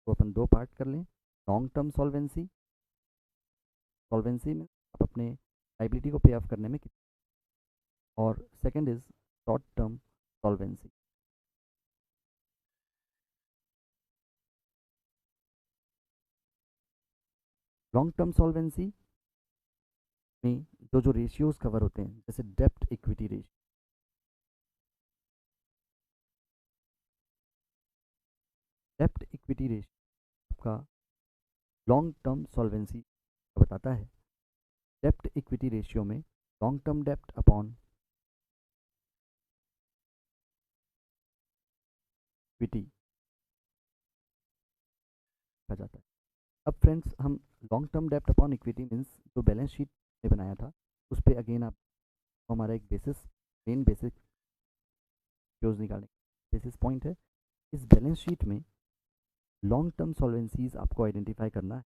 वो अपन दो पार्ट कर लें। लॉन्ग टर्म सॉल्वेंसी, सॉल्वेंसी में आप अपने लाइबिलिटी को पे ऑफ करने में और second is short term solvency. Long term solvency में जो जो रेशियोज कवर होते हैं, जैसे डेप्ट इक्विटी रेशियो, डेप्ट इक्विटी रेशियो आपका लॉन्ग टर्म सॉल्वेंसी बताता है। डेप्ट इक्विटी रेशियो में लॉन्ग टर्म डेप्ट अपॉन इक्विटी कहा जाता है। अब फ्रेंड्स हम लॉन्ग टर्म डेप्ट अपॉन इक्विटी मीन्स जो बैलेंस शीट में बनाया था उस पर अगेन आप हमारा एक बेसिस, मेन बेसिक यूज निकालने बेसिस पॉइंट है। इस बैलेंस शीट में लॉन्ग टर्म सॉल्वेंसीज आपको आइडेंटिफाई करना है।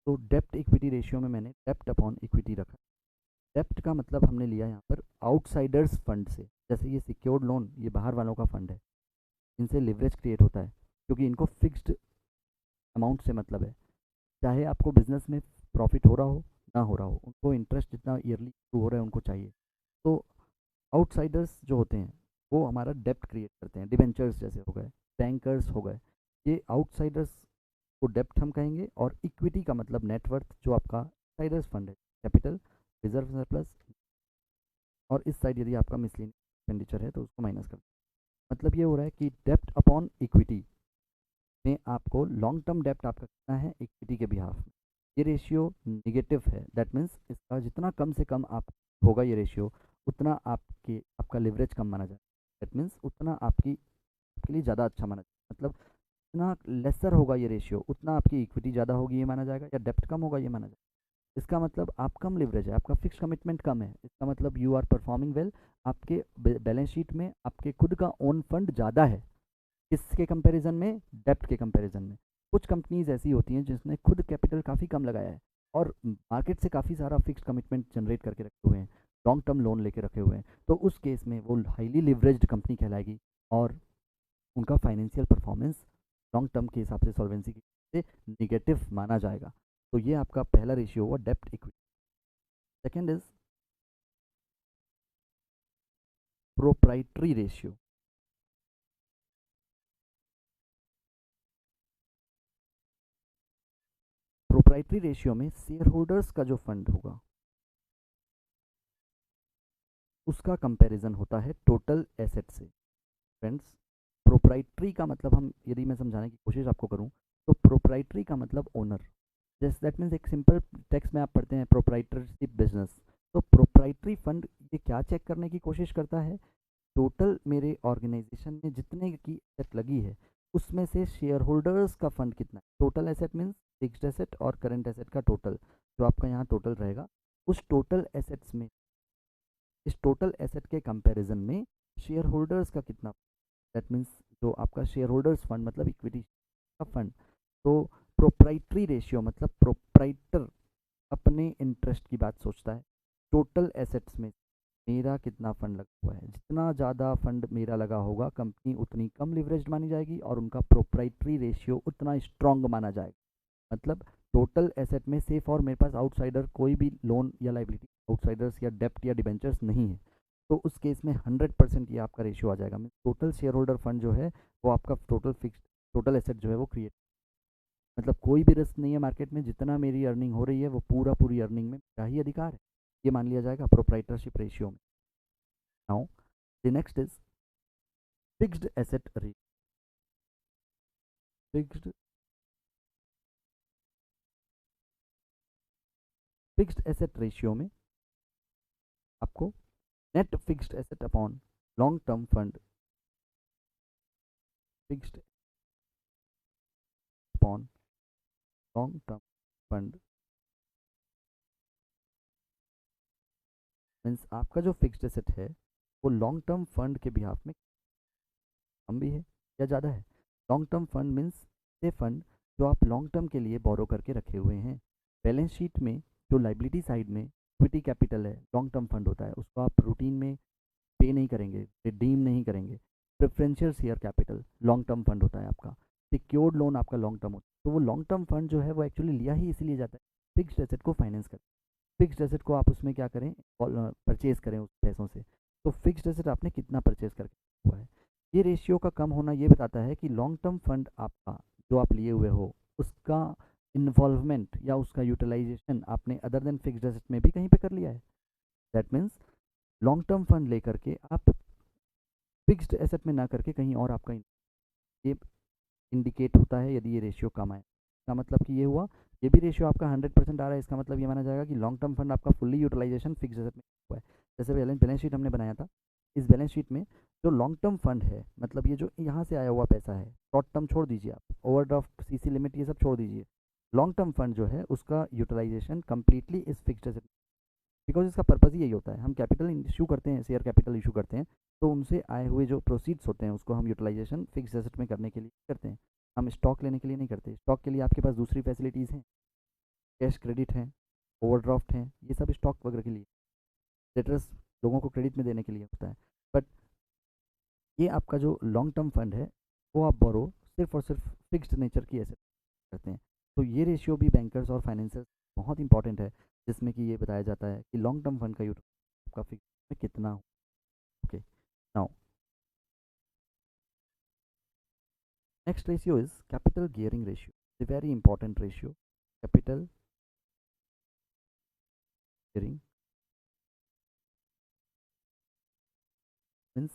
तो डेप्ट इक्विटी रेशियो में मैंने डेप्ट अपॉन इक्विटी रखा। डेप्ट का मतलब हमने लिया यहाँ पर आउटसाइडर्स फंड से, जैसे ये सिक्योर्ड लोन, ये बाहर वालों का फंड है, इनसे लिवरेज क्रिएट होता है क्योंकि इनको फिक्स्ड अमाउंट से मतलब है। चाहे आपको बिजनेस में प्रॉफिट हो रहा हो ना हो रहा हो, उनको इंटरेस्ट जितना ईयरली हो रहा है उनको चाहिए। तो आउटसाइडर्स जो होते हैं वो हमारा डेप्ट क्रिएट करते हैं, डिबेंचर्स जैसे हो गए, बैंकर्स हो गए, ये आउटसाइडर्स को डेप्ट हम कहेंगे। और इक्विटी का मतलब नेटवर्थ, जो आपका साइडर्स फंड है, कैपिटल, रिजर्व सरप्लस, और इस साइड यदि आपका मिसलिनियस एक्सपेंडिचर है तो उसको माइनस कर। मतलब ये हो रहा है कि डेप्ट अपॉन इक्विटी में आपको लॉन्ग टर्म डेप्ट आपका कितना है इक्विटी के बिहाफ में, ये रेशियो निगेटिव है। दैट मीन्स इसका जितना कम से कम आप होगा ये रेशियो, उतना आपका लिवरेज कम माना जाए। दैट मीन्स उतना आपके लिए ज़्यादा अच्छा माना जाए। मतलब जितना लेसर होगा ये रेशियो, उतना आपकी इक्विटी ज़्यादा होगी ये माना जाएगा, या डेप्ट कम होगा ये माना जाएगा। इसका मतलब आप कम लिवरेज है, आपका फिक्स कमिटमेंट कम है, इसका मतलब यू आर परफॉर्मिंग वेल। आपके बैलेंस शीट में आपके खुद का ओन फंड ज़्यादा है, किसके कंपैरिजन में, डेप्ट के कंपैरिजन में। कुछ कंपनीज ऐसी होती हैं जिसने खुद कैपिटल काफ़ी कम लगाया है और मार्केट से काफ़ी सारा फिक्स कमिटमेंट जनरेट करके रखे हुए हैं, लॉन्ग टर्म लोन लेके रखे हुए हैं, तो उस केस में वो हाईली लिवरेज्ड कंपनी कहलाएगी और उनका फाइनेंशियल परफॉर्मेंस लॉन्ग टर्म के हिसाब से सॉल्वेंसी से निगेटिव माना जाएगा। तो ये आपका पहला रेशियो हुआ डेप्ट equity. Second is proprietary ratio. Proprietary ratio में शेयर होल्डर्स का जो फंड होगा उसका कंपैरिजन होता है टोटल एसेट से। फ्रेंड्स, प्रोप्राइटरी का मतलब, हम यदि मैं समझाने की कोशिश आपको करूं, तो प्रोप्राइटरी का मतलब ओनर। जैसे दैट मीन्स एक सिंपल टेक्स्ट में आप पढ़ते हैं प्रोप्राइटरशिप बिजनेस, तो प्रोप्राइटरी फंड ये क्या चेक करने की कोशिश करता है, टोटल मेरे ऑर्गेनाइजेशन में जितने की एसेट लगी है उसमें से शेयर होल्डर्स का फंड कितना है। Total asset means fixed asset और करंट एसेट का टोटल, जो आपका यहाँ टोटल रहेगा, उस टोटल एसेट्स में, इस टोटल एसेट के कंपैरिजन में शेयर होल्डर्स का कितना, दैट मीन्स जो आपका शेयर होल्डर्स फंड मतलब इक्विटी का फंड। तो प्रोप्राइटरी रेशियो मतलब प्रोप्राइटर अपने इंटरेस्ट की बात सोचता है, टोटल एसेट्स में मेरा कितना फंड लगा हुआ है, जितना ज़्यादा फंड मेरा लगा होगा कंपनी उतनी कम लिवरेज मानी जाएगी और उनका प्रोप्राइटरी रेशियो उतना स्ट्रॉन्ग माना जाएगा। मतलब टोटल एसेट में सिर्फ और मेरे पास आउटसाइडर कोई भी लोन या लाइबिलिटी आउटसाइडर्स या डेप्ट या डिबेंचर्स नहीं है, तो उस केस में 100% ये आपका रेशियो आ जाएगा। टोटल शेयर होल्डर फंड जो है वो आपका टोटल फिक्स टोटल एसेट जो है वो क्रिएट, मतलब कोई भी रिस्क नहीं है मार्केट में, जितना मेरी अर्निंग हो रही है वो पूरी अर्निंग में मेरा ही अधिकार है, ये मान लिया जाएगा प्रोप्राइटरशिप रेशियो में। Now the next is fixed asset ratio. Fixed fixed asset ratio में आपको net fixed asset upon long term fund, fixed upon long term fund means आपका जो फिक्स्ड एसेट है वो लॉन्ग टर्म फंड के behalf में कम भी है या ज़्यादा है। लॉन्ग टर्म फंड मीन्स से फंड जो आप लॉन्ग टर्म के लिए बोरो करके रखे हुए हैं। बैलेंस शीट में जो लाइबिलिटी साइड में इक्विटी कैपिटल है, लॉन्ग टर्म फंड होता है, उसको आप रूटीन में पे नहीं करेंगे, रिडीम नहीं करेंगे। Preferential share capital long term fund होता है आपका, सिक्योर्ड लोन आपका लॉन्ग टर्म होता है। तो वो लॉन्ग टर्म फंड जो है वो एक्चुअली लिया ही इसीलिए जाता है फिक्स्ड एसेट को फाइनेंस कर, फिक्स्ड एसेट को आप उसमें क्या करें, परचेज करें उस पैसों से। तो फिक्स्ड एसेट आपने कितना परचेज करके हुआ है, ये रेशियो का कम होना ये बताता है कि लॉन्ग टर्म फंड आपका जो आप लिए हुए हो उसका इन्वॉल्वमेंट या उसका यूटिलाइजेशन आपने अदर देन फिक्स्ड एसेट में भी कहीं पे कर लिया है। That means long term fund लेकर के आप फिक्स्ड एसेट में ना करके कहीं और आपका ये इंडिकेट होता है यदि ये रेशियो कम आए। इसका मतलब कि ये हुआ, ये भी रेशियो आपका 100% आ रहा है, इसका मतलब ये माना जाएगा कि लॉन्ग टर्म फंड आपका फुल्ली यूटिलाइजेशन फिक्स एसेट में हुआ है। जैसे बैलेंस शीट हमने बनाया था, इस बैलेंस शीट में जो लॉन्ग टर्म फंड है, मतलब ये जो यहाँ से आया हुआ पैसा है, शॉर्ट टर्म छोड़ दीजिए, आप ओवरड्राफ्ट सीसी लिमिट ये सब छोड़ दीजिए, लॉन्ग टर्म फंड जो है उसका यूटिलाइजेशन कंप्लीटली इस फिक्स्ड एसेट, बिकॉज इसका पर्पज़ ही यही होता है, हम कैपिटल इशू करते हैं, शेयर कैपिटल इशू करते हैं, तो उनसे आए हुए जो प्रोसीड्स होते हैं उसको हम यूटिलाइजेशन फिक्स एसेट में करने के लिए करते हैं, हम स्टॉक लेने के लिए नहीं करते। स्टॉक के लिए आपके पास दूसरी फैसिलिटीज़ हैं, कैश क्रेडिट हैं, ओवरड्राफ्ट हैं, ये सब स्टॉक वगैरह के लिए, डेटर्स लोगों को क्रेडिट में देने के लिए होता है। बट ये आपका जो लॉन्ग टर्म फंड है वो आप बोरो सिर्फ और सिर्फ फिक्स्ड नेचर की एसेट करते हैं। तो ये रेशियो भी बैंकर्स और फाइनेंसर्स बहुत इंपॉर्टेंट है, जिसमें कि ये बताया जाता है कि लॉन्ग टर्म फंड का यूट आपका फिक्स में कितना हो। Now, next ratio is capital gearing ratio. The very important ratio, capital gearing means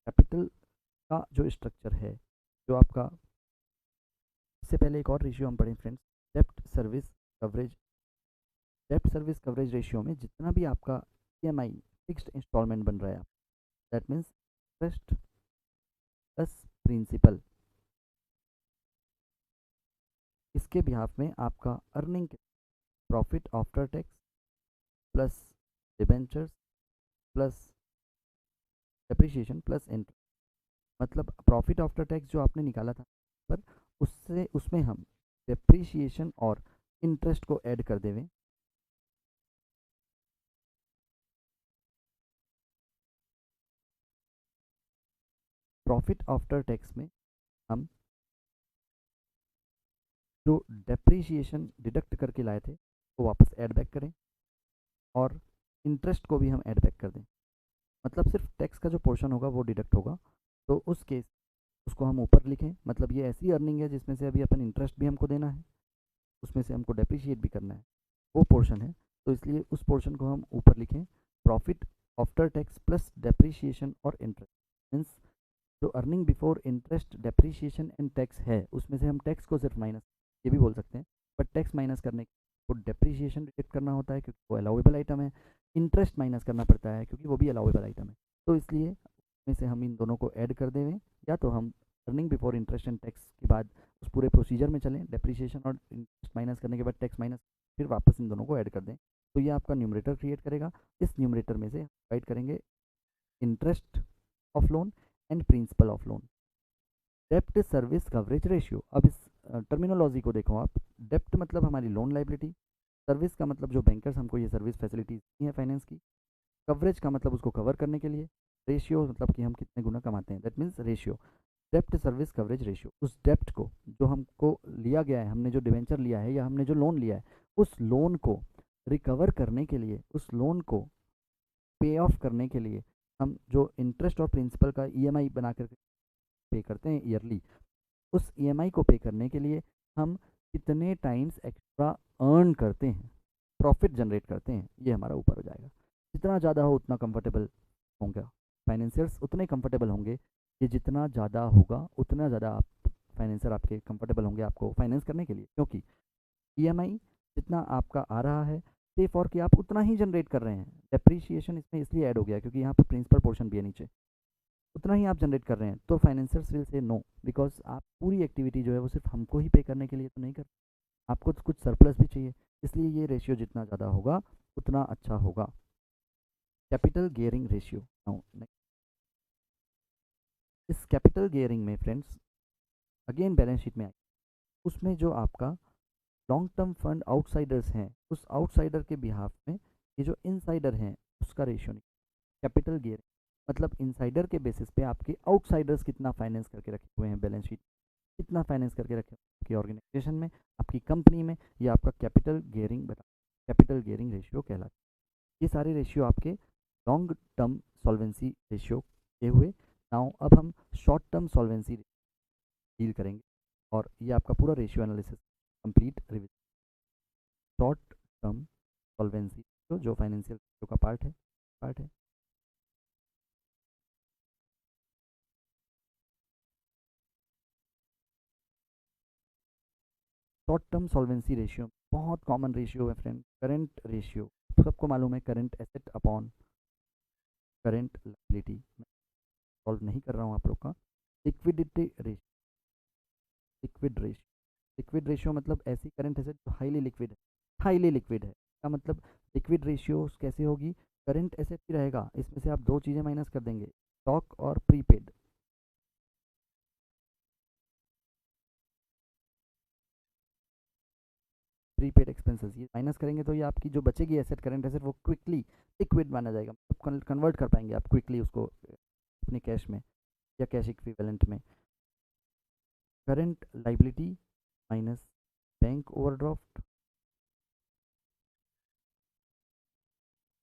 capital का जो स्ट्रक्चर है, जो आपका, इससे पहले एक और रेशियो हम पढ़ें फ्रेंड्स, डेप्ट सर्विस कवरेज। डेप्ट सर्विस कवरेज रेशियो में जितना भी आपका ईएमआई फिक्स्ड इंस्टॉलमेंट बन रहा है, that means interest plus principal, इसके बिहाफ में आपका earning profit after tax plus debentures plus depreciation plus interest, मतलब प्रॉफिट आफ्टर टैक्स जो आपने निकाला था पर उससे उसमें हम डेप्रिसिएशन और इंटरेस्ट को ऐड कर देवें। प्रॉफिट आफ्टर टैक्स में हम जो डेप्रिसिएशन डिडक्ट करके लाए थे वो वापस ऐड बैक करें और इंटरेस्ट को भी हम ऐड बैक कर दें, मतलब सिर्फ टैक्स का जो पोर्शन होगा वो डिडक्ट होगा। तो उस केस उसको हम ऊपर लिखें, मतलब ये ऐसी अर्निंग है जिसमें से अभी अपन इंटरेस्ट भी हमको देना है, उसमें से हमको डेप्रिशिएट भी करना है, वो पोर्शन है। तो इसलिए उस पोर्शन को हम ऊपर लिखें profit after tax plus depreciation और इंटरेस्ट। मीन्स जो earning before interest depreciation and tax है उसमें से हम टैक्स को सिर्फ माइनस, ये भी बोल सकते हैं, बट टैक्स माइनस करने को डेप्रिशिएशन डिडक्ट करना होता है क्योंकि वो अलाउेबल आइटम है, इंटरेस्ट माइनस करना पड़ता है क्योंकि वो भी अलाउेबल आइटम है। तो इसलिए में से हम इन दोनों को ऐड कर देवें, या तो हम earning before interest and tax के बाद उस पूरे प्रोसीजर में चलें, डेप्रिशिएशन और इंटरेस्ट माइनस करने के बाद टैक्स माइनस, फिर वापस इन दोनों को ऐड कर दें। तो ये आपका न्यूमरेटर क्रिएट करेगा। इस न्यूमरेटर में से डिवाइड करेंगे interest of loan and principal of loan. डेप्ट सर्विस कवरेज रेशियो, अब इस टर्मिनोलॉजी को देखो आप। डेप्ट मतलब हमारी लोन लाइबिलिटी, सर्विस का मतलब जो बैंकर्स हमको ये सर्विस फैसिलिटीज दी हैं फाइनेंस की, कवरेज का मतलब उसको कवर करने के लिए, रेशियो मतलब कि हम कितने गुना कमाते हैं, दैट मीन्स रेशियो। डेप्ट सर्विस कवरेज रेशियो, उस डेप्ट को जो हमको लिया गया है, हमने जो डिवेंचर लिया है या हमने जो लोन लिया है, उस लोन को रिकवर करने के लिए, उस लोन को पे ऑफ करने के लिए हम जो इंटरेस्ट और प्रिंसिपल का ईएमआई बना कर पे करते हैं ईयरली, उस ईएमआई को पे करने के लिए हम कितने टाइम्स एक्स्ट्रा अर्न करते हैं, प्रॉफिट जनरेट करते हैं, ये हमारा ऊपर हो जाएगा। जितना ज़्यादा हो उतना कंफर्टेबल होंगे फाइनेंशियर्स, उतने कंफर्टेबल होंगे कि जितना ज़्यादा होगा उतना ज़्यादा आप फाइनेंसर आपके कंफर्टेबल होंगे आपको फाइनेंस करने के लिए, क्योंकि ईएमआई जितना आपका आ रहा है सेफ और कि आप उतना ही जनरेट कर रहे हैं। डेप्रीशिएशन इसमें इसलिए ऐड हो गया क्योंकि यहाँ पर प्रिंसिपल पोर्शन भी है नीचे, उतना ही आप जनरेट कर रहे हैं। तो financers will say no, because आप पूरी एक्टिविटी जो है वो सिर्फ हमको ही पे करने के लिए तो नहीं कर, आपको कुछ सरप्लस भी चाहिए, इसलिए ये रेशियो जितना ज़्यादा होगा उतना अच्छा होगा। कैपिटल गियरिंग रेशियो, नाउ इस कैपिटल गियरिंग में फ्रेंड्स अगेन बैलेंस शीट में आए, उसमें जो आपका लॉन्ग टर्म फंड आउटसाइडर्स हैं, उस आउटसाइडर के बिहाफ में ये जो इनसाइडर हैं उसका रेशियो नहीं। कैपिटल गियरिंग मतलब इनसाइडर के बेसिस पे आपके आउटसाइडर्स कितना फाइनेंस करके रखे हुए हैं, बैलेंस शीट कितना फाइनेंस करके रखे आपकी ऑर्गेनाइजेशन में, आपकी कंपनी में, ये आपका कैपिटल गियरिंग बता, कैपिटल गियरिंग रेशियो कहलाता है। ये सारे रेशियो आपके लॉन्ग टर्म सॉल्वेंसी रेशियो के हुए। नाउ अब हम शॉर्ट टर्म सॉल्वेंसी डील करेंगे और ये आपका पूरा ratio analysis complete revision. Short term solvency जो फाइनेंशियल रेशियो का पार्ट है। शॉर्ट टर्म सॉल्वेंसी रेशियो बहुत कॉमन रेशियो है फ्रेंड, करंट रेशियो सबको मालूम है, current asset upon current liability. मैं सॉल्व नहीं कर रहा हूँ आप लोग का। लिक्विडिटी रेशियो, लिक्विड रेशियो मतलब ऐसी करंट एसेट जो हाईली लिक्विड है, हाईली लिक्विड है का मतलब लिक्विड रेशियो कैसे होगी, करंट एसेट ही रहेगा, इसमें से आप दो चीज़ें माइनस कर देंगे, स्टॉक और प्रीपेड। प्रीपेड एक्सपेंसेस ये माइनस करेंगे तो ये आपकी जो बचेगी एसेट, करंट एसेट, वो क्विकली लिक्विड माना जाएगा, मतलब कन्वर्ट कर पाएंगे आप क्विकली उसको अपने कैश में या कैश इक्विवेलेंट में। Current liability minus bank overdraft,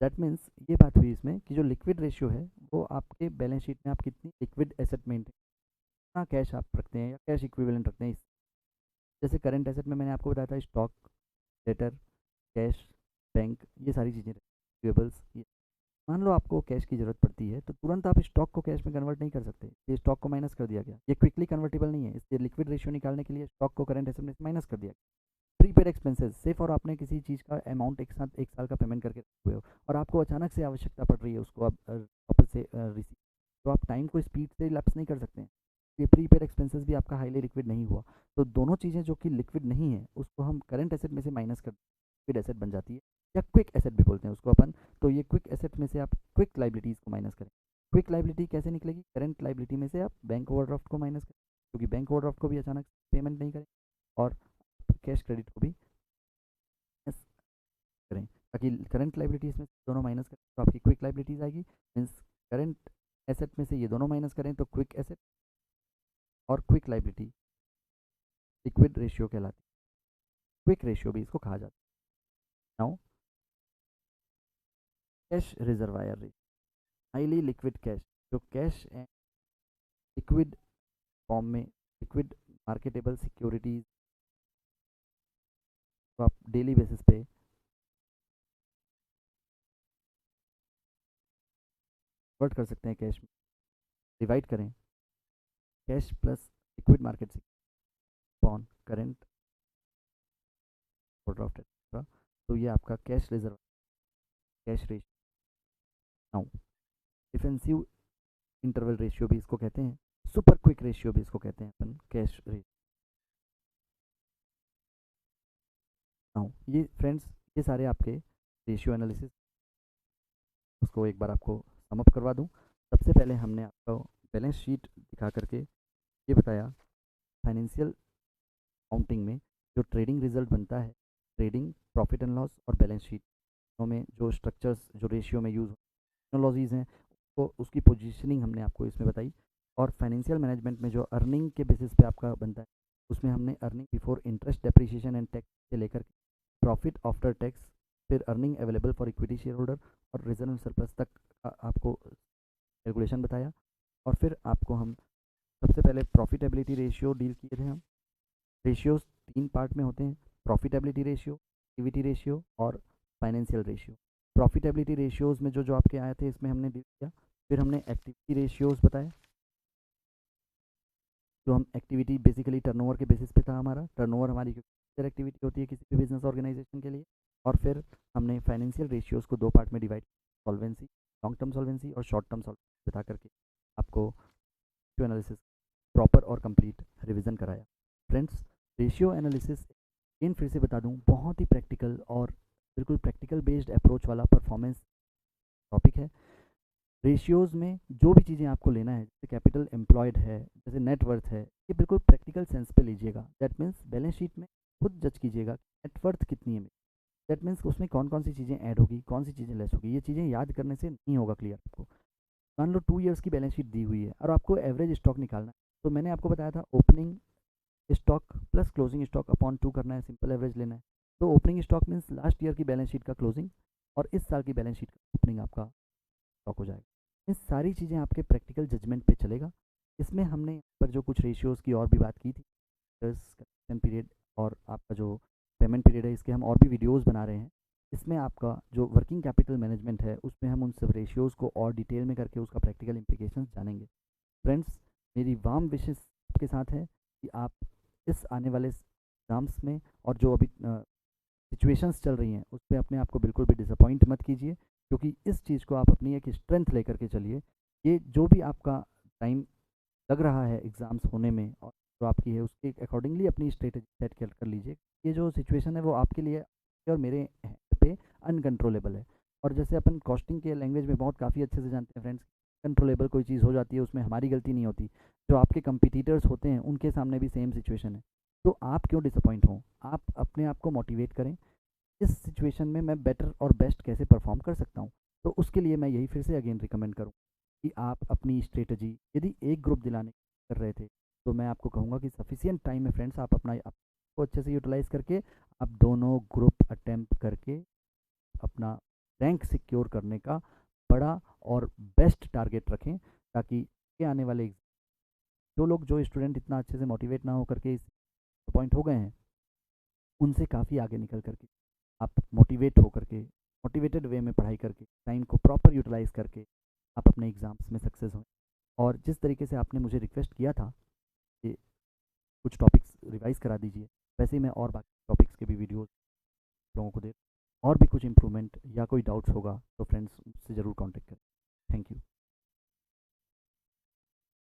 that means ये बात हुई इसमें कि जो लिक्विड रेशियो है वो आपके बैलेंस शीट में आप कितनी लिक्विड एसेट मेंटेन, कितना कैश आप रखते हैं या कैश इक्विवेलेंट रखते हैं। जैसे करंट एसेट में मैंने आपको बताया था स्टॉक, डेटर, कैश, बैंक, ये सारी चीज़ें, रिसीवेबल्स। ये मान लो आपको कैश की ज़रूरत पड़ती है तो तुरंत आप स्टॉक को कैश में कन्वर्ट नहीं कर सकते, ये स्टॉक को माइनस कर दिया गया, ये क्विकली कन्वर्टेबल नहीं है, इसलिए लिक्विड रेशियो निकालने के लिए स्टॉक को करंट एसेट में से माइनस कर दिया गया। प्रीपेड एक्सपेंसेस, से फॉर आपने किसी चीज़ का अमाउंट एक साथ एक साल का पेमेंट करके रखे हुए हो और आपको अचानक से आवश्यकता पड़ रही है उसको अब वापस से रिसीव, तो आप टाइम को स्पीड से लैप्स नहीं कर सकते हैं, ये प्रीपेड एक्सपेंसेस भी आपका हाईली लिक्विड नहीं हुआ। तो दोनों चीज़ें जो कि लिक्विड नहीं है उसको हम करंट एसेट में से माइनस कर लिक्विड एसेट बन जाती है, या क्विक एसेट भी बोलते हैं उसको अपन। तो ये क्विक एसेट में से आप क्विक लाइबिलिटीज़ को माइनस करें। क्विक लाइबिलिटी कैसे निकलेगी? करंट लाइबिलिटी में से आप बैंक ओवरड्राफ्ट को माइनस करें, क्योंकि बैंक ओवरड्राफ्ट को भी अचानक पेमेंट नहीं करें, और कैश क्रेडिट को भी माइनस करें, ताकि करंट लाइबिलिटीज़ में दोनों माइनस करें तो आपकी क्विक लाइबिलिटीज़ आएगी। मीन्स करंट एसेट में से ये दोनों माइनस करें तो क्विक एसेट और क्विक लाइबिलिटी लिक्विड रेशियो कहलाती है, क्विक रेशियो भी इसको कहा जाता है। Now cash reservoir ratio, highly liquid cash, जो कैश एंड लिक्विड फॉर्म में, लिक्विड मार्केटेबल सिक्योरिटीज तो आप डेली बेसिस पे कन्वर्ट कर सकते हैं कैश में, डिवाइड करें cash plus liquid market upon current overdraft etcetera, तो ये आपका cash reserve cash ratio. Now defensive interval ratio भी इसको कहते हैं, सुपर क्विक रेशियो भी इसको कहते हैं अपन, कैश रेशियो। नाउ ये फ्रेंड्स, ये सारे आपके रेशियो एनालिसिस, उसको एक बार आपको समअप करवा दूं। सबसे पहले हमने आपको बैलेंस शीट दिखा करके ये बताया फाइनेंशियल अकाउंटिंग में जो ट्रेडिंग रिजल्ट बनता है, ट्रेडिंग प्रॉफिट एंड लॉस और बैलेंस शीट में जो स्ट्रक्चर्स जो रेशियो में यूज़ टेक्नोलॉजीज़ हैं, तो उसकी पोजीशनिंग हमने आपको इसमें बताई। और फाइनेंशियल मैनेजमेंट में जो अर्निंग के बेसिस पे आपका बनता है, उसमें हमने earning before interest, depreciation and tax से लेकर प्रॉफिट आफ्टर टैक्स, फिर earning available for equity share holder और रिजर्व सरप्लस तक आपको कैलकुलेशन बताया। और फिर आपको हम सबसे पहले प्रॉफिटेबिलिटी रेशियो डील किए थे। हम रेशियोज 3 पार्ट में होते हैं, प्रॉफिटेबिलिटी रेशियो, एक्टिविटी रेशियो और फाइनेंशियल रेशियो। प्रॉफिटेबिलिटी रेशियोज में जो जो आपके आए थे इसमें हमने डील किया। फिर हमने एक्टिविटी रेशियोज बताए, जो हम एक्टिविटी बेसिकली टर्नओवर के बेसिस पे था, हमारा टर्नओवर हमारी एक्टिविटी होती है किसी भी बिजनेस ऑर्गेनाइजेशन के लिए। और फिर हमने फाइनेंशियल रेशियोज को 2 पार्ट में divide, solvency, long term solvency और शॉर्ट टर्म सॉल्वेंसी बता करके आपको रेशियो एनालिसिस प्रॉपर और कंप्लीट रिवीजन कराया। फ्रेंड्स, रेशियो एनालिसिस इन फिर से बता दूं, बहुत ही प्रैक्टिकल और बिल्कुल प्रैक्टिकल बेस्ड अप्रोच वाला परफॉर्मेंस टॉपिक है। रेशियोज में जो भी चीज़ें आपको लेना है, जैसे कैपिटल एम्प्लॉयड है, जैसे नेटवर्थ है, ये बिल्कुल प्रैक्टिकल सेंस पे लीजिएगा। दैट मीन्स बैलेंस शीट में खुद जज कीजिएगा नेटवर्थ कितनी है। दैट मीन्स उसमें कौन कौन सी चीज़ें ऐड होगी, कौन सी चीज़ें लेस होगी, ये चीज़ें याद करने से नहीं होगा क्लियर आपको। मान लो 2 ईयर्स की बैलेंस शीट दी हुई है और आपको एवरेज स्टॉक निकालना है, तो मैंने आपको बताया था opening stock plus closing stock upon 2 करना है, सिंपल एवरेज लेना है। तो opening stock means last year की बैलेंस शीट का क्लोजिंग और इस साल की बैलेंस शीट का ओपनिंग आपका स्टॉक हो जाएगा। इन सारी चीज़ें आपके प्रैक्टिकल जजमेंट पे चलेगा। इसमें हमने यहाँ पर जो कुछ रेशियोज़ की और भी बात की थी, कलेक्शन पीरियड और आपका जो पेमेंट पीरियड है, इसके हम और भी वीडियोस बना रहे हैं। इसमें आपका जो वर्किंग कैपिटल मैनेजमेंट है उसमें हम उन सब रेशियोज़ को और डिटेल में करके उसका प्रैक्टिकल इम्प्लीकेशंस जानेंगे। फ्रेंड्स, मेरी वार्म विशेस आपके साथ है कि आप इस आने वाले एग्ज़ाम्स में और जो अभी सिचुएशंस चल रही हैं उस पर अपने आप को बिल्कुल भी डिसअपॉइंट मत कीजिए, क्योंकि इस चीज़ को आप अपनी एक स्ट्रेंथ लेकर के चलिए। ये जो भी आपका टाइम लग रहा है एग्ज़ाम्स होने में और जो आपकी है उसके अकॉर्डिंगली अपनी स्ट्रेटजी सेट कर लीजिए। ये जो सिचुएशन है वो आपके लिए और मेरे पे अनकंट्रोलेबल है। और जैसे अपन कॉस्टिंग के लैंग्वेज में बहुत काफ़ी अच्छे से जानते हैं फ्रेंड्स, कंट्रोलेबल कोई चीज़ हो जाती है उसमें हमारी गलती नहीं होती, जो आपके कंपिटिटर्स होते हैं उनके सामने भी सेम सिचुएशन है। तो आप क्यों डिसअपॉइंट हों, आप अपने आप को मोटिवेट करें, इस सिचुएशन में मैं बेटर और बेस्ट कैसे परफॉर्म कर सकता हूँ। तो उसके लिए मैं यही फिर से अगेन रिकमेंड करूँ कि आप अपनी स्ट्रेटजी, यदि एक ग्रुप दिलाने कर रहे थे तो मैं आपको कहूँगा कि सफिशिएंट टाइम में फ्रेंड्स आप अपना आपको अच्छे से यूटिलाइज़ करके आप दोनों ग्रुप अटेम्प्ट करके अपना रैंक सिक्योर करने का बड़ा और बेस्ट टारगेट रखें, ताकि के आने वाले जो स्टूडेंट इतना अच्छे से मोटिवेट ना हो करके इस पॉइंट हो गए हैं, उनसे काफ़ी आगे निकल करके आप मोटिवेट हो करके मोटिवेटेड वे में पढ़ाई करके टाइम को प्रॉपर यूटिलाइज करके आप अपने एग्ज़ाम्स में सक्सेस हों। और जिस तरीके से आपने मुझे रिक्वेस्ट किया था कि कुछ टॉपिक्स रिवाइज़ करा दीजिए, वैसे ही मैं और बाकी टॉपिक्स के भी वीडियोस लोगों को दे, और भी कुछ इम्प्रूवमेंट या कोई डाउट्स होगा तो फ्रेंड्स मुझसे ज़रूर कॉन्टेक्ट करें।